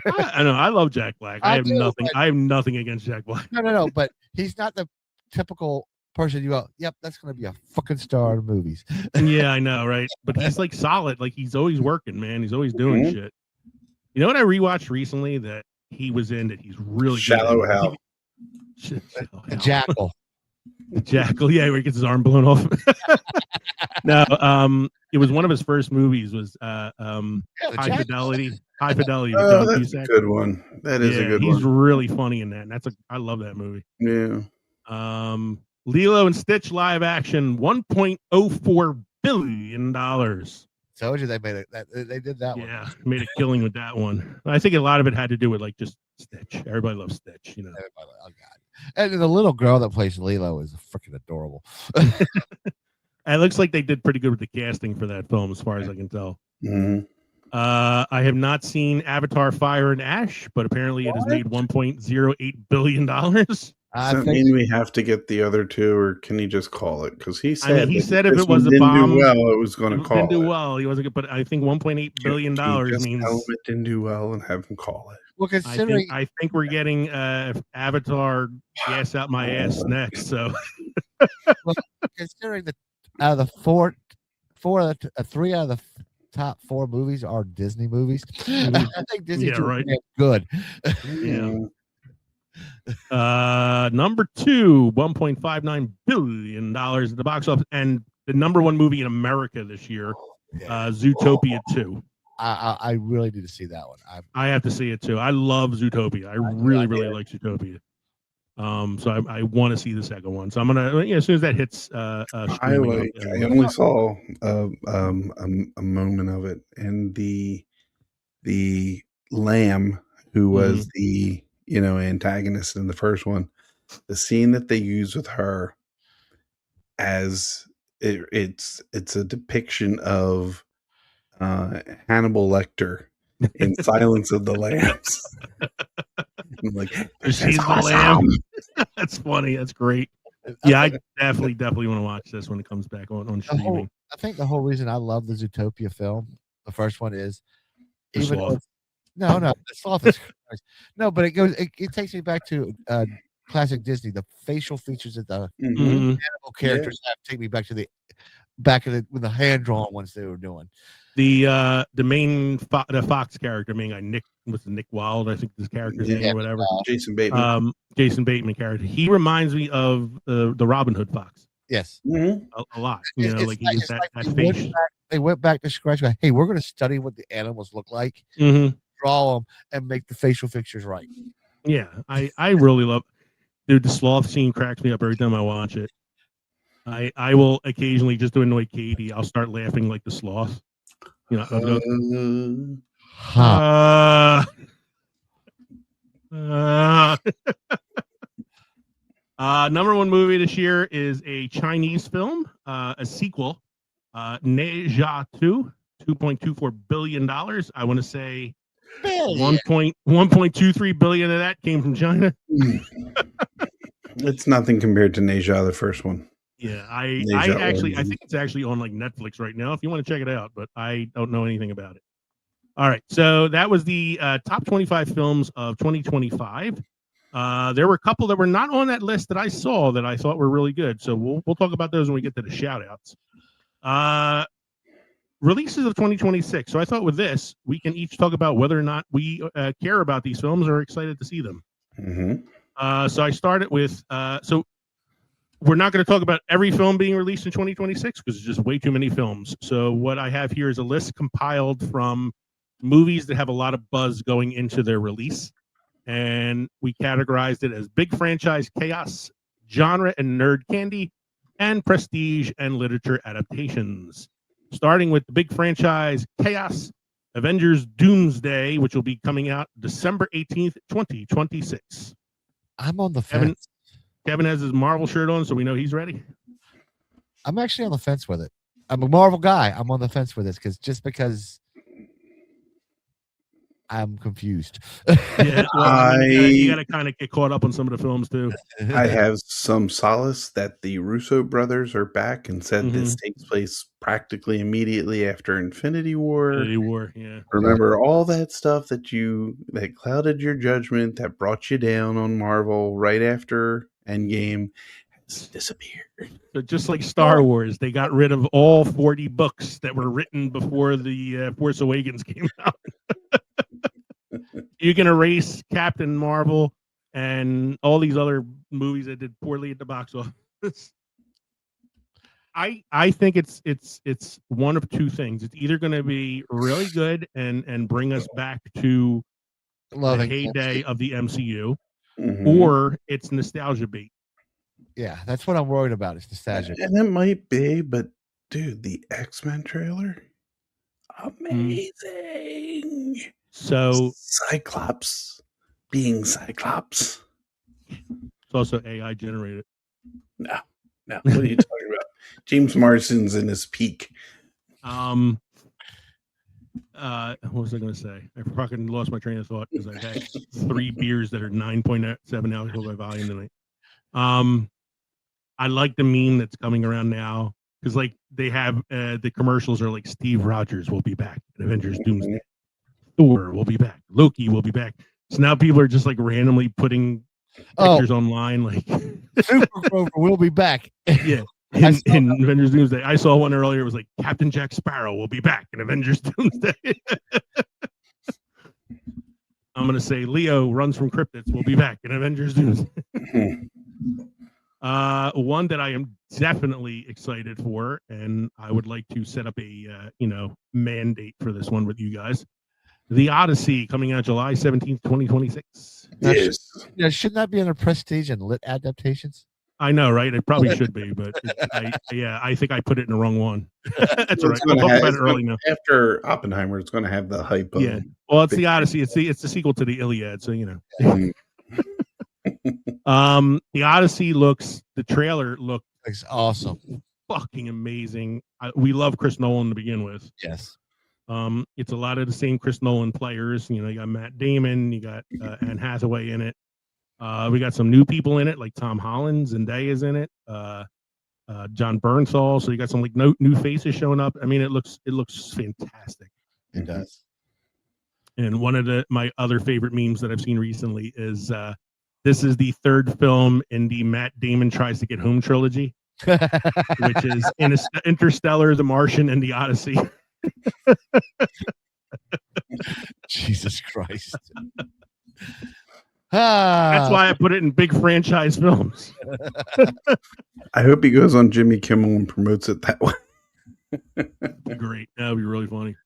I know. I love Jack Black. I have nothing against Jack Black. No. But he's not the typical person you go, yep, that's going to be a fucking star in movies. Yeah, I know, right? But he's solid. He's always working, man. He's always doing shit. You know what I rewatched recently that he was in that he's really Shallow good Hal. The Jackal. The Jackal, yeah, where he gets his arm blown off. No, it was one of his first movies. Was High Fidelity. High Fidelity. Oh, that's a good one. That is a good one. He's really funny in that. And I love that movie. Yeah. Lilo and Stitch live action, $1.04 billion. Told you they made it. They did that one. Yeah, made a killing with that one. I think a lot of it had to do with just Stitch. Everybody loves Stitch, you know. Everybody, oh god! And the little girl that plays Lilo is freaking adorable. It looks like they did pretty good with the casting for that film, as far as I can tell. Mm-hmm. I have not seen Avatar: Fire and Ash, but apparently it has made $1.08 billion. Does that mean we have to get the other two, or can he just call it? Because he said if it was a bomb, didn't do well, it was going to call it. Didn't do well. He wasn't good, but I think $1.8 billion means tell him it didn't do well and have him call it. Well, considering I think we're getting Avatar gas out my ass next. So Well, considering that out of the three out of the top 4 movies are Disney movies, I think Disney's Yeah, right. good. Yeah. Number 2, $1.59 billion at the box office, and the number 1 movie in America this year, Zootopia 2. I really need to see that one. I have to see it too. I love Zootopia. I really like Zootopia. So I want to see the second one. So I'm gonna, as soon as that hits, I streaming, only saw a moment of it, and the lamb who was the antagonist in the first one, the scene that they use with her as it's a depiction of Hannibal Lecter in Silence of the Lambs. I'm like, she's the lamb. That's funny. That's great. Yeah, I definitely want to watch this when it comes back on streaming. I think the whole reason I love the Zootopia film, the first one, is The even sloth. no, the sloth is no, but it takes me back to classic Disney. The facial features that the animal characters have take me back to with the hand drawn ones they were doing. The main the Fox character, Nick Wilde, I think his character's name or whatever. Jason Bateman. Jason Bateman character. He reminds me of the Robin Hood Fox. Yes, a lot. He just that face. They went back to scratch. Like, hey, we're going to study what the animals look like, draw them, and make the facial features right. Yeah, I really love. Dude, the sloth scene cracks me up every time I watch it. I will occasionally, just to annoy Katie, I'll start laughing like the sloth. I'll go, number 1 movie this year is a Chinese film, a sequel, Ne Zha 2, $2.24 billion. I want to say 1.23 billion of that came from China. It's nothing compared to Ne Zha, the first one. Yeah, I think it's actually on like Netflix right now if you want to check it out, but I don't know anything about it. All right, so that was the top 25 films of 2025. There were a couple that were not on that list that I saw that I thought were really good. So we'll talk about those when we get to the shout outs. Releases of 2026. So I thought with this, we can each talk about whether or not we care about these films or are excited to see them. So I started with, so we're not going to talk about every film being released in 2026 because there's just way too many films. So what I have here is a list compiled from movies that have a lot of buzz going into their release. And we categorized it as big franchise chaos, genre and nerd candy, and prestige and literature adaptations. Starting with the big franchise chaos, Avengers Doomsday, which will be coming out December 18th, 2026. I'm on the fence. Kevin has his Marvel shirt on, so we know he's ready. I'm actually on the fence with it. I'm a Marvel guy. I'm on the fence with this because I'm confused. Yeah, well, you got to kind of get caught up on some of the films too. I have some solace that the Russo brothers are back and said this takes place practically immediately after Infinity War. Infinity War, yeah. Remember all that stuff that clouded your judgment, that brought you down on Marvel right after Endgame, has disappeared. So just like Star Wars, they got rid of all 40 books that were written before the Force Awakens came out. You can erase Captain Marvel and all these other movies that did poorly at the box office. I think it's one of two things. It's either going to be really good and bring us back to the heyday of the MCU, or it's nostalgia bait. Yeah, that's what I'm worried about. It's nostalgia. And it might be, but dude, the X-Men trailer, amazing. So Cyclops being Cyclops. It's also AI generated. No. What are you talking about? James Marsden's in his peak. What was I going to say? I fucking lost my train of thought because I had 3 beers that are 9.7 alcohol by volume tonight. I like the meme that's coming around now because like they have the commercials are like Steve Rogers will be back in Avengers Doomsday. Thor will be back. Loki will be back. So now people are just like randomly putting pictures online. Like, Super Grover will be back. yeah. In Avengers Doomsday, I saw one earlier. It was like Captain Jack Sparrow will be back in Avengers Doomsday. I'm gonna say Leo runs from cryptids will be back in Avengers Doomsday. One that I am definitely excited for, and I would like to set up a mandate for this one with you guys. The Odyssey, coming out July 17th, 2026. Yes. Shouldn't that be under Prestige and Lit Adaptations? I know, right? It probably should be, but I think I put it in the wrong one. That's all right. We'll talk about it early now. After Oppenheimer, it's going to have the hype of. Yeah. Well, it's the Odyssey. It's the sequel to the Iliad, so you know. The Odyssey the trailer looked It's awesome. fucking amazing. We love Chris Nolan to begin with. Yes. It's a lot of the same Chris Nolan players. You know, you got Matt Damon, you got Anne Hathaway in it. We got some new people in it, like Tom Holland, Zendaya's in it. John Bernthal. So you got some like new faces showing up. I mean, it looks fantastic. It does. And one of my other favorite memes that I've seen recently is this is the third film in the Matt Damon Tries to Get Home trilogy, which is Interstellar, The Martian, and The Odyssey. Jesus Christ. That's why I put it in big franchise films. I hope he goes on Jimmy Kimmel and promotes it that way. Great. That would be really funny.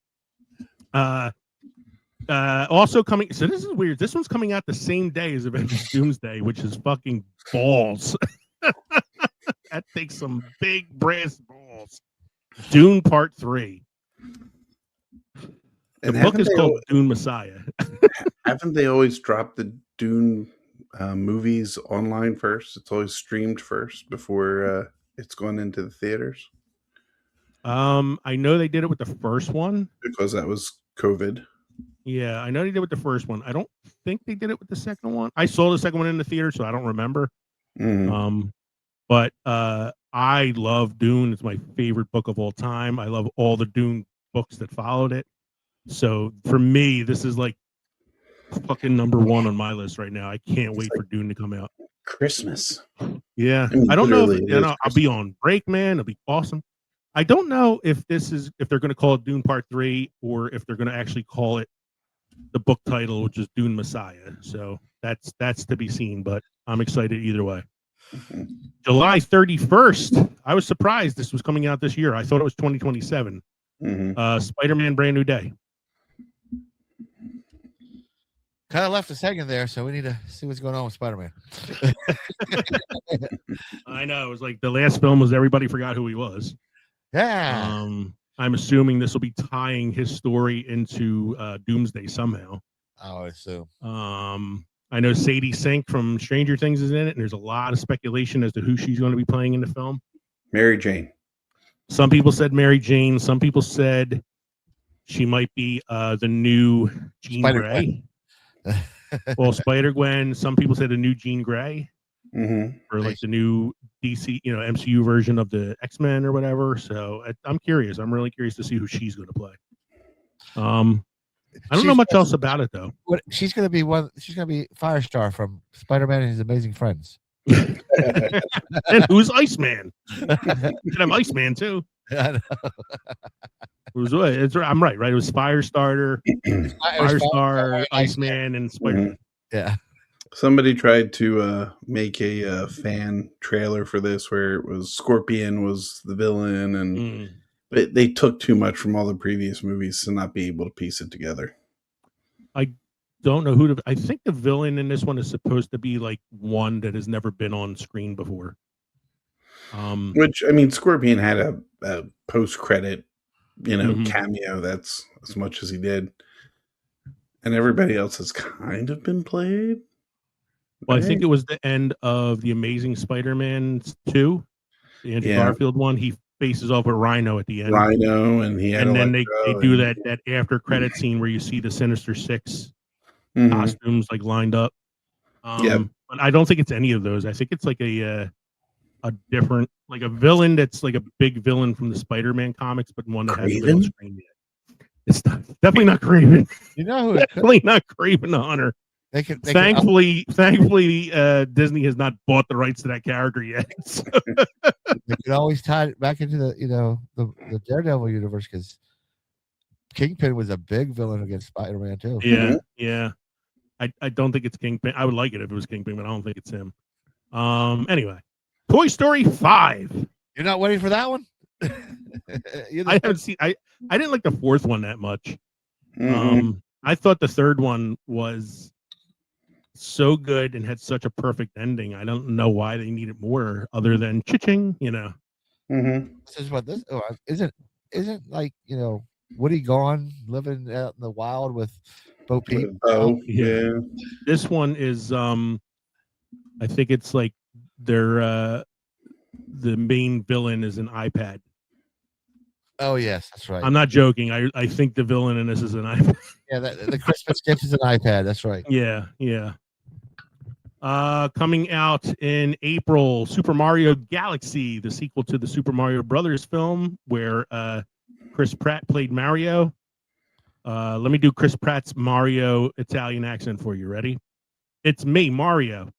Also coming, so this is weird. This one's coming out the same day as Avengers Doomsday, which is fucking balls. That takes some big brass balls. Dune Part 3. The book is called Dune Messiah. Haven't they always dropped the Dune movies online first? It's always streamed first before it's gone into the theaters. I know they did it with the first one because that was COVID. Yeah, I know they did it with the first one. I don't think they did it with the second one. I saw the second one in the theater, so I don't remember. But I love Dune. It's my favorite book of all time. I love all the Dune books that followed it. So for me, this is like fucking number one on my list right now. I can't wait for Dune to come out. Christmas. Yeah, I don't know. I'll be on break, man. It'll be awesome. I don't know if they're going to call it Dune Part 3 or if they're going to actually call it the book title, which is Dune Messiah. So that's to be seen, but I'm excited either way. July 31st. I was surprised this was coming out this year. I thought it was 2027. Spider-Man Brand New Day. Kind of left us hanging there, so we need to see what's going on with Spider-Man. I know. It was like the last film was everybody forgot who he was. Yeah. I'm assuming this will be tying his story into Doomsday somehow. I assume. I know Sadie Sink from Stranger Things is in it, and there's a lot of speculation as to who she's going to be playing in the film. Mary Jane. Some people said Mary Jane. Some people said she might be the new Jean Grey. Well, Spider-Gwen. Some people said the new Jean Grey. Or like the new DC, MCU version of the X-Men or whatever. So I'm curious. I'm really curious to see who she's going to play. I don't know much else about it though. She's going to be Firestar from Spider-Man and His Amazing Friends. And who's Iceman? I'm Iceman too. I know. I'm right? It was Firestarter, Firestar, Iceman, and Spider-Man. Yeah. Somebody tried to make a fan trailer for this where it was Scorpion was the villain, and but they took too much from all the previous movies to not be able to piece it together. I don't know I think the villain in this one is supposed to be like one that has never been on screen before. Which, I mean, Scorpion had a post-credit, cameo. That's as much as he did. And everybody else has kind of been played. Well, I think it was the end of the Amazing Spider-Man 2, the Andrew Garfield one. He faces off with Rhino at the end. Rhino, and then they do that after credit scene where you see the Sinister Six costumes like lined up. But I don't think it's any of those. I think it's like a different, like a villain that's like a big villain from the Spider-Man comics, but one that hasn't been on screen yet. It's definitely not Kraven. You know who? Definitely not Kraven the Hunter. They could Thankfully, Disney has not bought the rights to that character yet. So, they could always tie it back into the the Daredevil universe because Kingpin was a big villain against Spider-Man too. yeah. I don't think it's Kingpin. I would like it if it was Kingpin, but I don't think it's him. Anyway, Toy Story 5. You're not waiting for that one? I haven't seen. I didn't like the fourth one that much. Mhm. I thought the third one was so good and had such a perfect ending. I don't know why they needed more other than cha-ching, Mhm. This is what this isn't like Woody gone living out in the wild with Bo Peep. Oh, Yeah. yeah. This one is I think it's like their the main villain is an iPad. Oh yes, that's right. I'm not joking. I think the villain in this is an iPad. Yeah, the Christmas gift is an iPad. That's right. Yeah. Coming out in April, Super Mario Galaxy, the sequel to the Super Mario Brothers film, where Chris Pratt played Mario. Let me do Chris Pratt's Mario Italian accent for you. Ready? It's me, Mario.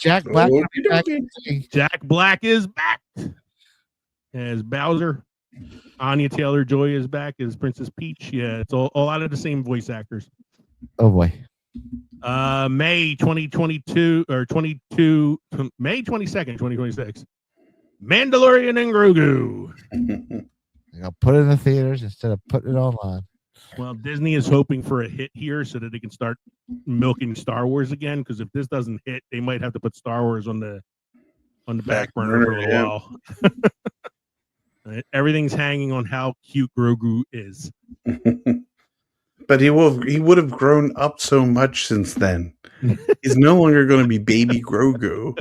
Jack Black. Jack Black is back as Bowser. Anya Taylor-Joy is back as Princess Peach. Yeah, it's all out of the same voice actors. Oh boy. May 2022 or May 22nd, 2026. Mandalorian and Grogu. Put it in the theaters instead of putting it online. Well, Disney is hoping for a hit here so that they can start milking Star Wars again. Because if this doesn't hit, they might have to put Star Wars on the back burner for a little while. Everything's hanging on how cute Grogu is. But he would have grown up so much since then. He's no longer going to be baby Grogu.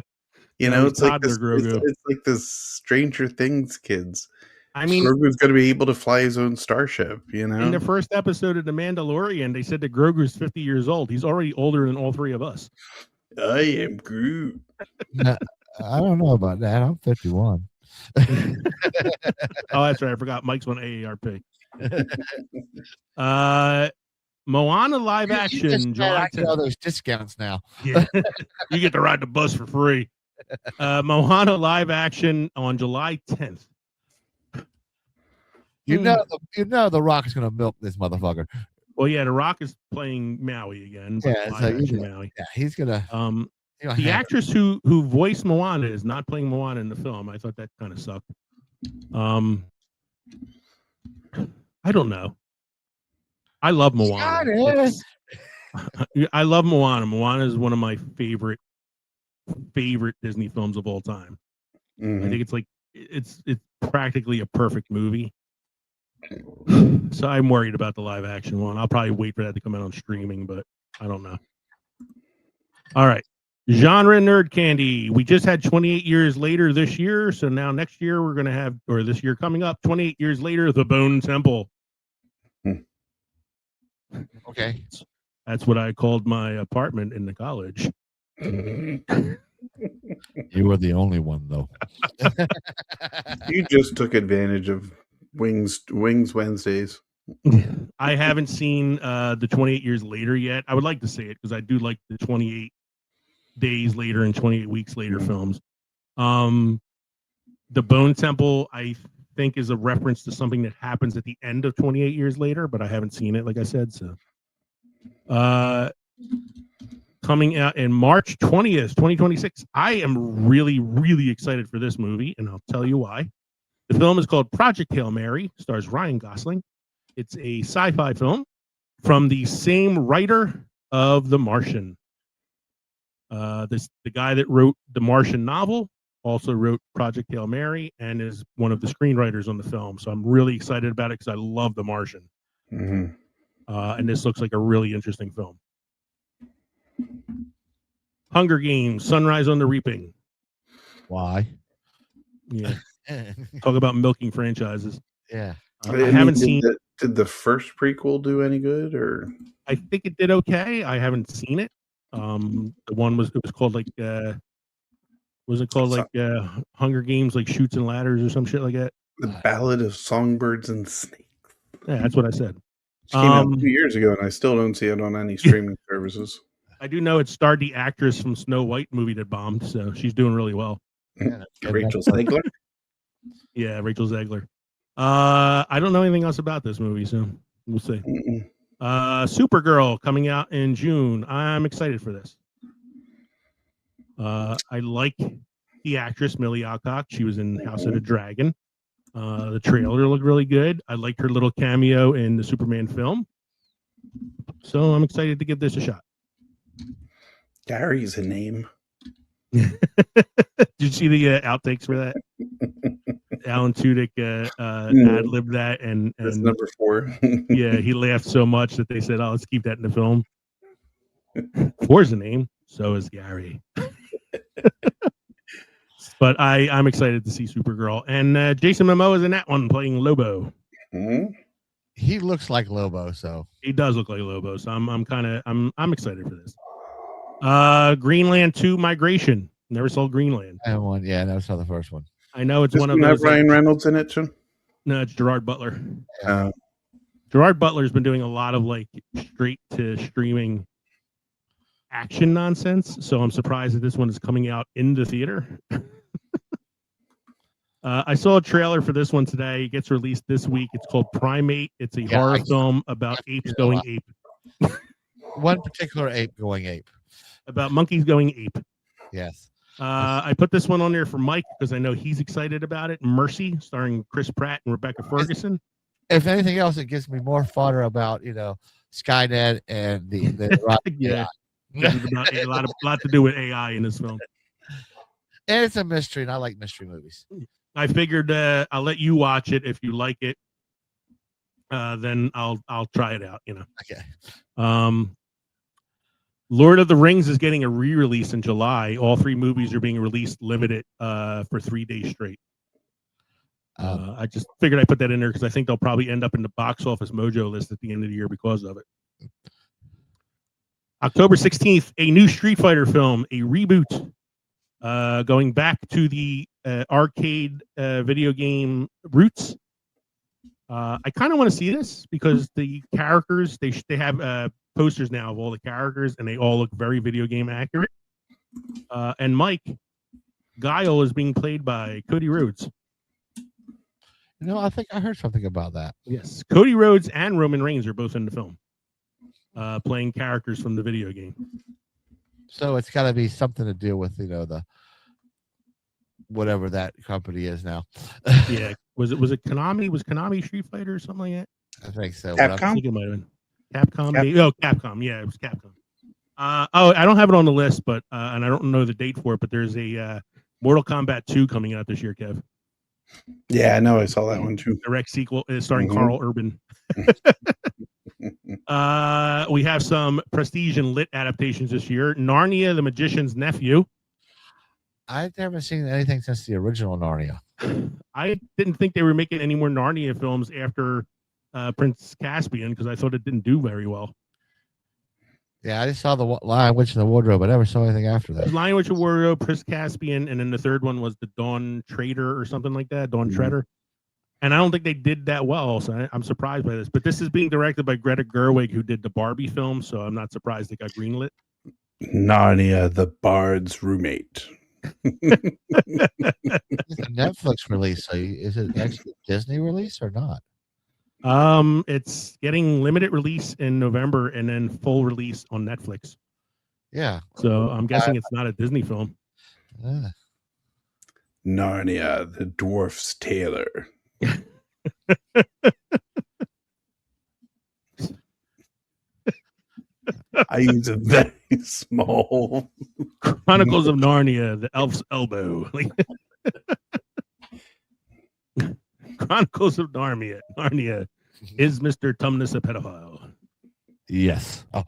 It's like this. Grogu. It's like this Stranger Things kids. I mean, Grogu's going to be able to fly his own starship. In the first episode of The Mandalorian, they said that Grogu's 50 years old. He's already older than all three of us. I am Groot. I don't know about that. I'm 51. Oh, that's right. I forgot. Mike's on AARP. Moana live action. July 10th. All those discounts now. Yeah. You get to ride the bus for free. Moana live action on July 10th. You know the Rock is going to milk this motherfucker. Well, yeah, The Rock is playing Maui again. Yeah, Maui. Yeah, he's gonna. The actress who voiced Moana is not playing Moana in the film. I thought that kind of sucked. I don't know. I love Moana. I love Moana. Moana is one of my favorite Disney films of all time. Mm-hmm. I think it's like it's practically a perfect movie. So I'm worried about the live action one. I'll probably wait for that to come out on streaming, but I don't know. All right. Genre nerd candy. We just had 28 years later this year. So now next year we're going to have, or this year coming up, 28 years later, The Bone Temple. Okay. That's what I called my apartment in the college. You were the only one, though. You just took advantage of Wings Wednesdays. I haven't seen the 28 years later yet. I would like to see it because I do like the 28 days later and 28 weeks later films. The Bone Temple, I think, is a reference to something that happens at the end of 28 years later, but I haven't seen it, like I said. So, coming out in March 20th, 2026. I am really, really excited for this movie, and I'll tell you why. The film is called Project Hail Mary, stars Ryan Gosling. It's a sci-fi film from the same writer of The Martian. The guy that wrote the Martian novel also wrote Project Hail Mary and is one of the screenwriters on the film. So I'm really excited about it because I love The Martian. Mm-hmm. And this looks like a really interesting film. Hunger Games, Sunrise on the Reaping. Why? Yeah. Talk about milking franchises. Yeah. I haven't seen. Did the first prequel do any good, or? I think it did okay. I haven't seen it. The one was called like was it called like Hunger Games, like Shoots and Ladders or some shit like that? The Ballad of Songbirds and Snakes. Yeah, that's what I said. It came out 2 years ago, and I still don't see it on any streaming services. I do know it starred the actress from Snow White movie that bombed, so she's doing really well. Yeah, Rachel Zegler. Yeah, Rachel Zegler. I don't know anything else about this movie, so we'll see. Supergirl coming out in June. I'm excited for this. I like the actress Millie Alcock. She was in House of the Dragon. The trailer looked really good. I liked her little cameo in the Superman film. So I'm excited to give this a shot. Gary's a name. Did you see the outtakes for that? Alan Tudyk ad-libbed that, and That's number 4. yeah, he laughed so much that they said, "Oh, let's keep that in the film." 4's the name, so is Gary. But I'm excited to see Supergirl, and Jason Momoa is in that one playing Lobo. He looks like Lobo, so He does look like Lobo, so I'm excited for this. Greenland 2 Migration. Never saw Greenland. I have one. Yeah, I never saw the first one. I know it's Doesn't one of have those. Ryan Reynolds in it, too? No, it's Gerard Butler. Uh, Gerard Butler's been doing a lot of like straight to streaming action nonsense, so I'm surprised that this one is coming out in the theater. I saw a trailer for this one today. It gets released this week. It's called Primate. It's a horror film about apes going ape. One particular ape going ape. About monkeys going ape. Yes. I put this one on there for Mike because I know he's excited about it. Mercy, starring Chris Pratt and Rebecca Ferguson. If anything else, it gives me more fodder about Skynet and the Yeah. There's about a lot to do with AI in this film. And it's a mystery, and I like mystery movies. I figured I'll let you watch it. If you like it, then I'll try it out. Okay. Lord of the Rings is getting a re-release in July. All 3 movies are being released limited for 3 days straight. I just figured I'd put that in there because I think they'll probably end up in the box office mojo list at the end of the year because of it. October 16th, a new Street Fighter film, a reboot, going back to the arcade video game roots. I kind of want to see this because the characters, they have posters now of all the characters, and they all look very video game accurate. And Mike, Guile is being played by Cody Rhodes. I think I heard something about that. Yes, Cody Rhodes and Roman Reigns are both in the film, playing characters from the video game. So it's got to be something to do with the whatever that company is now. Yeah, was it Konami? Was Konami Street Fighter or something like that? I think so. I think it might have been Capcom. Capcom. Yeah, it was Capcom. I don't have it on the list, but and I don't know the date for it, but there's a Mortal Kombat 2 coming out this year, Kev. Yeah, I know. I saw that one too. Direct sequel starring Carl Urban. We have some prestige and lit adaptations this year. Narnia, the Magician's Nephew. I've never seen anything since the original Narnia. I didn't think they were making any more Narnia films after Prince Caspian because I thought it didn't do very well. Yeah, I just saw the Lion, Witch, and the Wardrobe. I never saw anything after that. Lion, Witch, and the Wardrobe, Prince Caspian, and then the third one was the Dawn Trader or something like that. Dawn Treader. And I don't think they did that well, so I'm surprised by this. But this is being directed by Greta Gerwig, who did the Barbie film, so I'm not surprised it got greenlit. Narnia, the Bard's roommate. It's a Netflix release, so is it actually a Disney release or not? It's getting limited release in November and then full release on Netflix. Yeah. So I'm guessing it's not a Disney film. Narnia, the Dwarf's Tailor. I use a very small Chronicles of Narnia, the Elf's Elbow. Chronicles of Narnia. Is Mr. Tumnus a pedophile? Yes. Oh.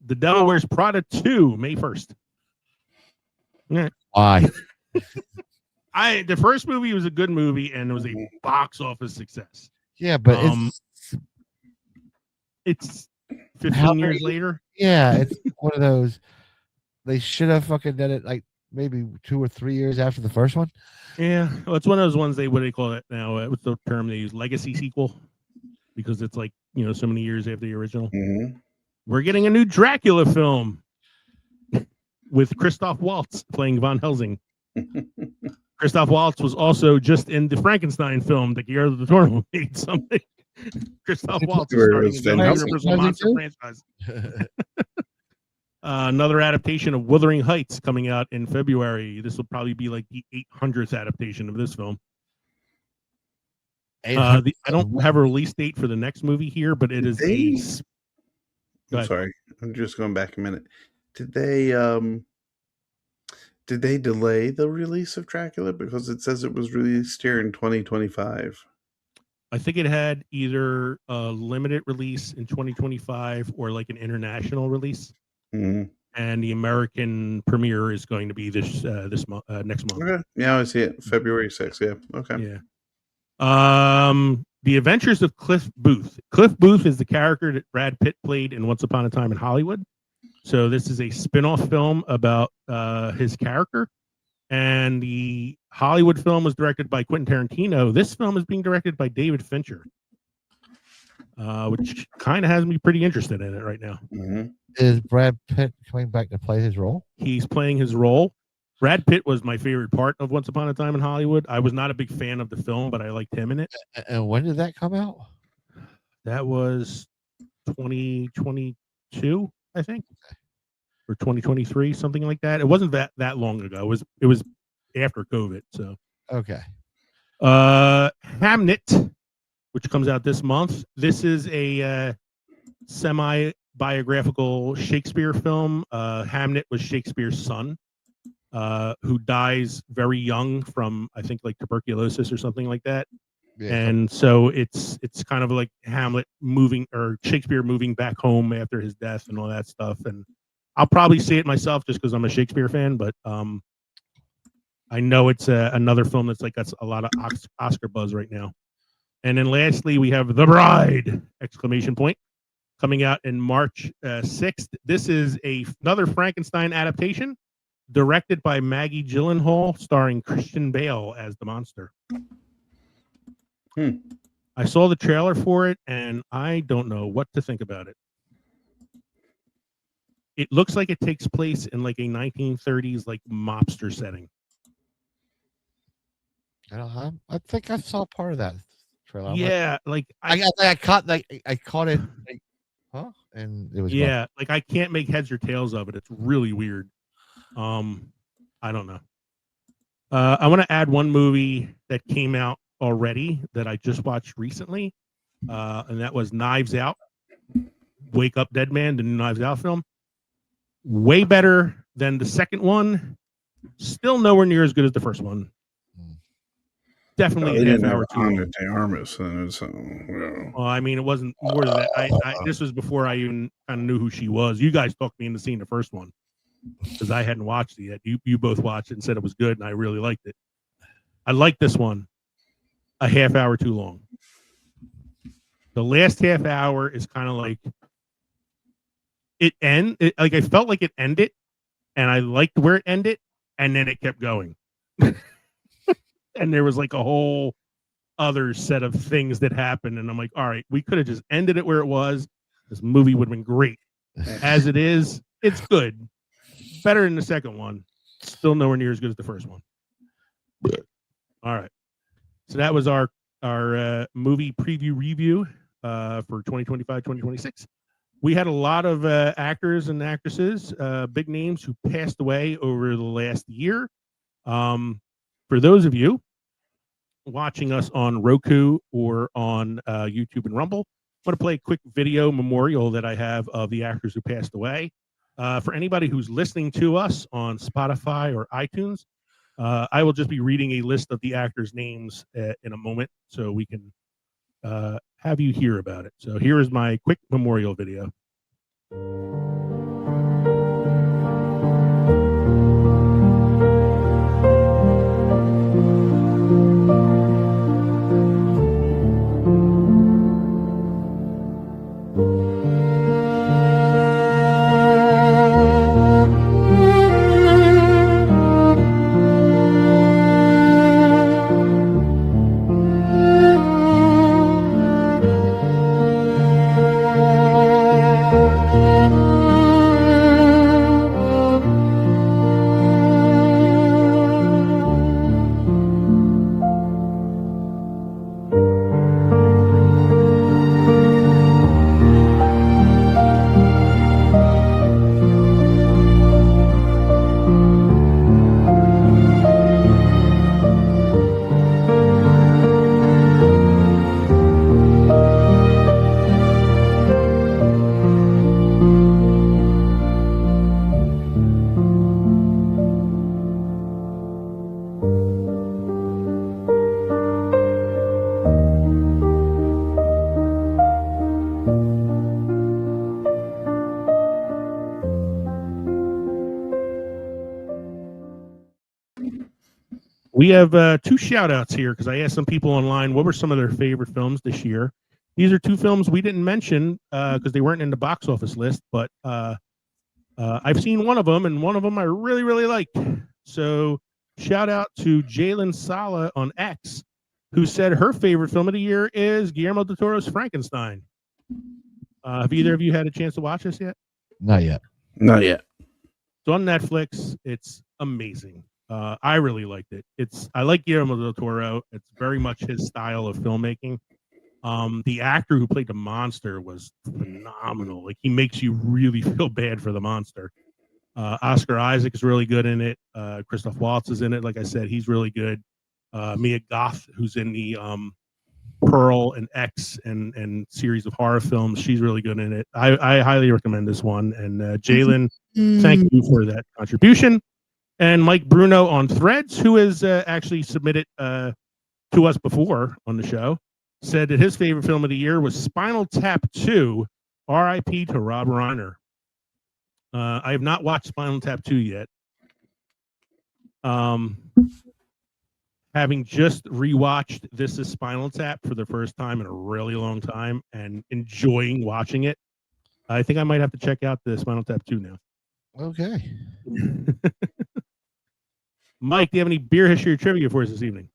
The Devil Wears Prada 2, May 1st. Yeah. Why? The first movie was a good movie and it was a box office success. Yeah, but it's 15 years later. Yeah, it's one of those. They should have fucking done it like maybe 2 or 3 years after the first one. Yeah, well, it's one of those ones what do they call it now? What's the term they use? Legacy sequel, because it's like so many years after the original. Mm-hmm. We're getting a new Dracula film with Christoph Waltz playing Von Helsing. Christoph Waltz was also just in the Frankenstein film that Guillermo del Toro made something. Christoph Waltz is starting in the Van Helsing. Universal Monster franchise. Another adaptation of Wuthering Heights coming out in February. This will probably be like the 800th adaptation of this film. I don't have a release date for the next movie here, but it is I'm sorry. I'm just going back a minute. Did they delay the release of Dracula because it says it was released here in 2025? I think it had either a limited release in 2025 or like an international release. Mm-hmm. And the American premiere is going to be this month, next month. Okay. Yeah, I see it. February 6th. Yeah. Okay. Yeah. The Adventures of Cliff Booth. Cliff Booth is the character that Brad Pitt played in Once Upon a Time in Hollywood. So this is a spin-off film about his character. And the Hollywood film was directed by Quentin Tarantino. This film is being directed by David Fincher, which kind of has me pretty interested in it right now. Mm-hmm. Is Brad Pitt coming back to play his role? He's playing his role. Brad Pitt was my favorite part of Once Upon a Time in Hollywood. I was not a big fan of the film, but I liked him in it. And when did that come out? That was 2022, I think, or 2023, something like that. It wasn't that long ago. It was after COVID. So Okay. Hamnet, which comes out this month. This is a semi-biographical Shakespeare film. Hamnet was Shakespeare's son, who dies very young from, I think, like tuberculosis or something like that. Yeah. And so it's kind of like Hamlet Shakespeare moving back home after his death and all that stuff. And I'll probably see it myself just because I'm a Shakespeare fan, but I know it's another film that's like got a lot of Oscar buzz right now. And then lastly, we have The Bride! ! Coming out in March 6th. This is another Frankenstein adaptation directed by Maggie Gyllenhaal, starring Christian Bale as the monster. I saw the trailer for it, and I don't know what to think about it. It looks like it takes place in like a 1930s like mobster setting. I think I saw part of that trailer. Yeah, like I caught it. Like, huh? And it was like I can't make heads or tails of it. It's really weird. I don't know. I want to add one movie that came out already that I just watched recently, and that was Knives Out. Wake Up Dead Man, the new Knives Out film. Way better than the second one. Still nowhere near as good as the first one. Definitely a half hour too long. Well, I mean, it wasn't more than that. This was before I even kind of knew who she was. You guys talked me into seeing the first one because I hadn't watched it yet. You both watched it and said it was good, and I really liked it. I like this one a half hour too long. The last half hour is kind of like like I felt like it ended, and I liked where it ended, and then it kept going. And there was like a whole other set of things that happened. And I'm like, all right, we could have just ended it where it was. This movie would have been great. As it is, it's good. Better than the second one. Still nowhere near as good as the first one. All right. So that was our movie preview review for 2025, 2026. We had a lot of actors and actresses, big names who passed away over the last year. For those of you watching us on Roku or on YouTube and Rumble, I want to play a quick video memorial that I have of the actors who passed away. For anybody who's listening to us on Spotify or iTunes, I will just be reading a list of the actors' names in a moment so we can have you hear about it. So here is my quick memorial video. We have two shout outs here because I asked some people online what were some of their favorite films this year. These are two films we didn't mention because they weren't in the box office list, but I've seen one of them, and one of them I really, really liked. So shout out to Jalen Sala on X, who said her favorite film of the year is Guillermo del Toro's Frankenstein. Have either of you had a chance to watch this yet? Not yet. Not yet. It's on Netflix. It's amazing. I really liked it. I like Guillermo del Toro. It's very much his style of filmmaking. The actor who played the monster was phenomenal. Like, he makes you really feel bad for the monster. Oscar Isaac is really good in it. Christoph Waltz is in it. Like I said, he's really good. Mia Goth, who's in the Pearl and X and series of horror films, she's really good in it. I highly recommend this one. And Jalen, thank you for that contribution. And Mike Bruno on Threads, who has actually submitted to us before on the show, said that his favorite film of the year was Spinal Tap 2, R.I.P. to Rob Reiner. I have not watched Spinal Tap 2 yet. Having just rewatched This Is Spinal Tap for the first time in a really long time and enjoying watching it, I think I might have to check out the Spinal Tap 2 now. Okay. Mike, do you have any beer history or trivia for us this evening?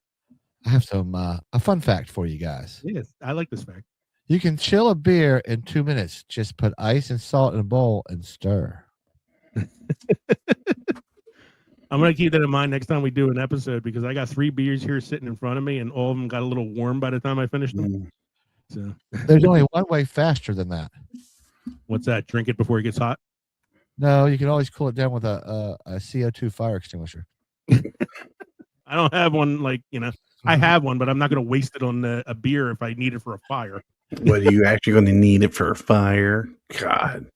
I have some a fun fact for you guys. Yes, I like this fact. You can chill a beer in 2 minutes. Just put ice and salt in a bowl and stir. I'm going to keep that in mind next time we do an episode, because I got 3 beers here sitting in front of me, and all of them got a little warm by the time I finished them. So There's only one way faster than that. what's that? Drink it before it gets hot? No, you can always cool it down with a CO2 fire extinguisher. I don't have one, I have one, but I'm not going to waste it on a beer if I need it for a fire. What, are you actually going to need it for a fire? God.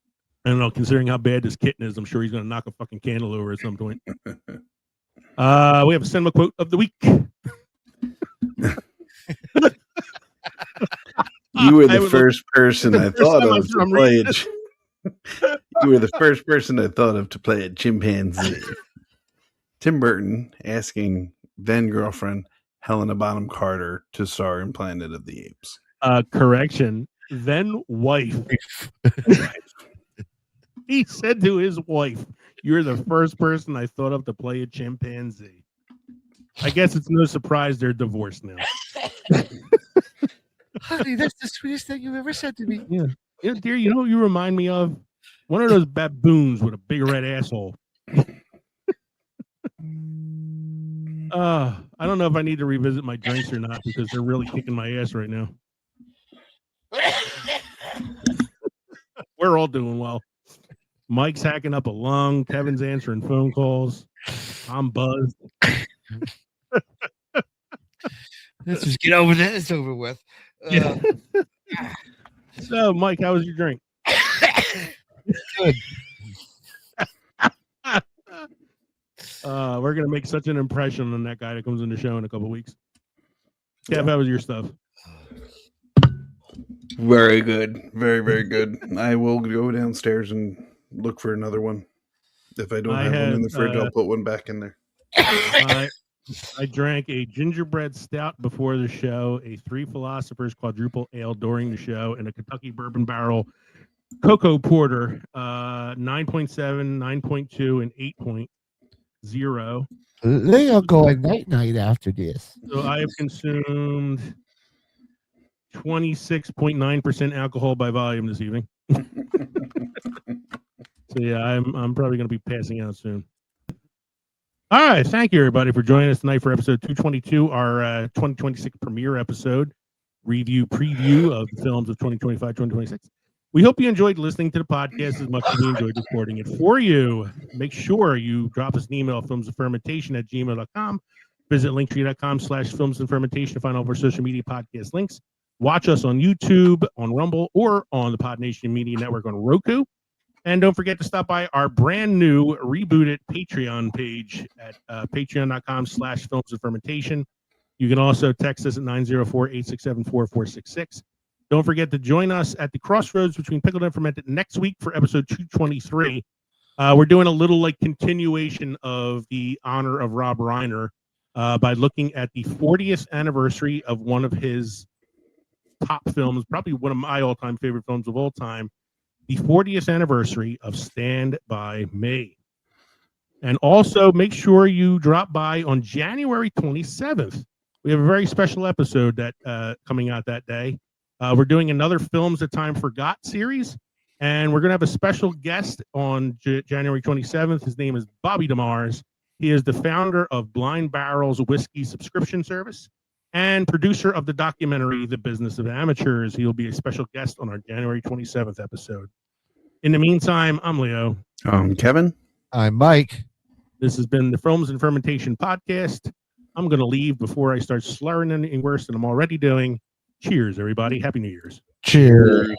I don't know, considering how bad this kitten is, I'm sure he's going to knock a fucking candle over at some point. We have a cinema quote of the week. You were the first person I thought of to play it. You were the first person I thought of to play a chimpanzee. Tim Burton asking then girlfriend Helena Bonham Carter to star in Planet of the Apes. Correction. Then wife. He said to his wife, "You're the first person I thought of to play a chimpanzee." I guess it's no surprise they're divorced now. Honey, that's the sweetest thing you've ever said to me. Yeah, dear, you know what you remind me of? One of those baboons with a big red asshole. I don't know if I need to revisit my drinks or not, because they're really kicking my ass right now. We're all doing well. Mike's hacking up a lung. Kevin's answering phone calls. I'm buzzed. Let's just get over this. It's over with. Yeah. So, Mike, how was your drink? Good. We're gonna make such an impression on that guy that comes in the show in a couple weeks. Kev, how was your stuff? Very good. Very, very good. I will go downstairs and look for another one. If I don't have one in the fridge, I'll put one back in there. I drank a gingerbread stout before the show, a Three Philosophers quadruple ale during the show, and a Kentucky Bourbon Barrel cocoa porter, 9.7, 9.2, and 8.0. They are going night after this. So I have consumed 26.9% alcohol by volume this evening. So yeah, I'm probably going to be passing out soon. All right, thank you everybody for joining us tonight for episode 222, our 2026 premiere episode preview of the films of 2025, 2026. We hope you enjoyed listening to the podcast as much as we enjoyed recording it for you. Make sure you drop us an email, filmsandfermentation@gmail.com. Visit linktree.com/filmsandfermentation to find all of our social media podcast links. Watch us on YouTube, on Rumble, or on the Pod Nation Media Network on Roku. And don't forget to stop by our brand new rebooted Patreon page at patreon.com/filmsandfermentation. You can also text us at 904-867-4466. Don't forget to join us at the crossroads between Pickled and Fermented next week for episode 223. We're doing a little continuation of the honor of Rob Reiner. by looking at the 40th anniversary of one of his top films, probably one of my all-time favorite films of all time, the 40th anniversary of Stand By Me. And also make sure you drop by on January 27th. We have a very special episode that coming out that day. We're doing another Films That Time Forgot series, and we're going to have a special guest on January 27th. His name is Bobby DeMars. He is the founder of Blind Barrel's whiskey subscription service and producer of the documentary The Business of Amateurs. He will be a special guest on our January 27th episode. In the meantime, I'm Leo. Kevin? I'm Mike. This has been the Films and Fermentation podcast. I'm going to leave before I start slurring anything worse than I'm already doing. Cheers, everybody. Happy New Year's. Cheers.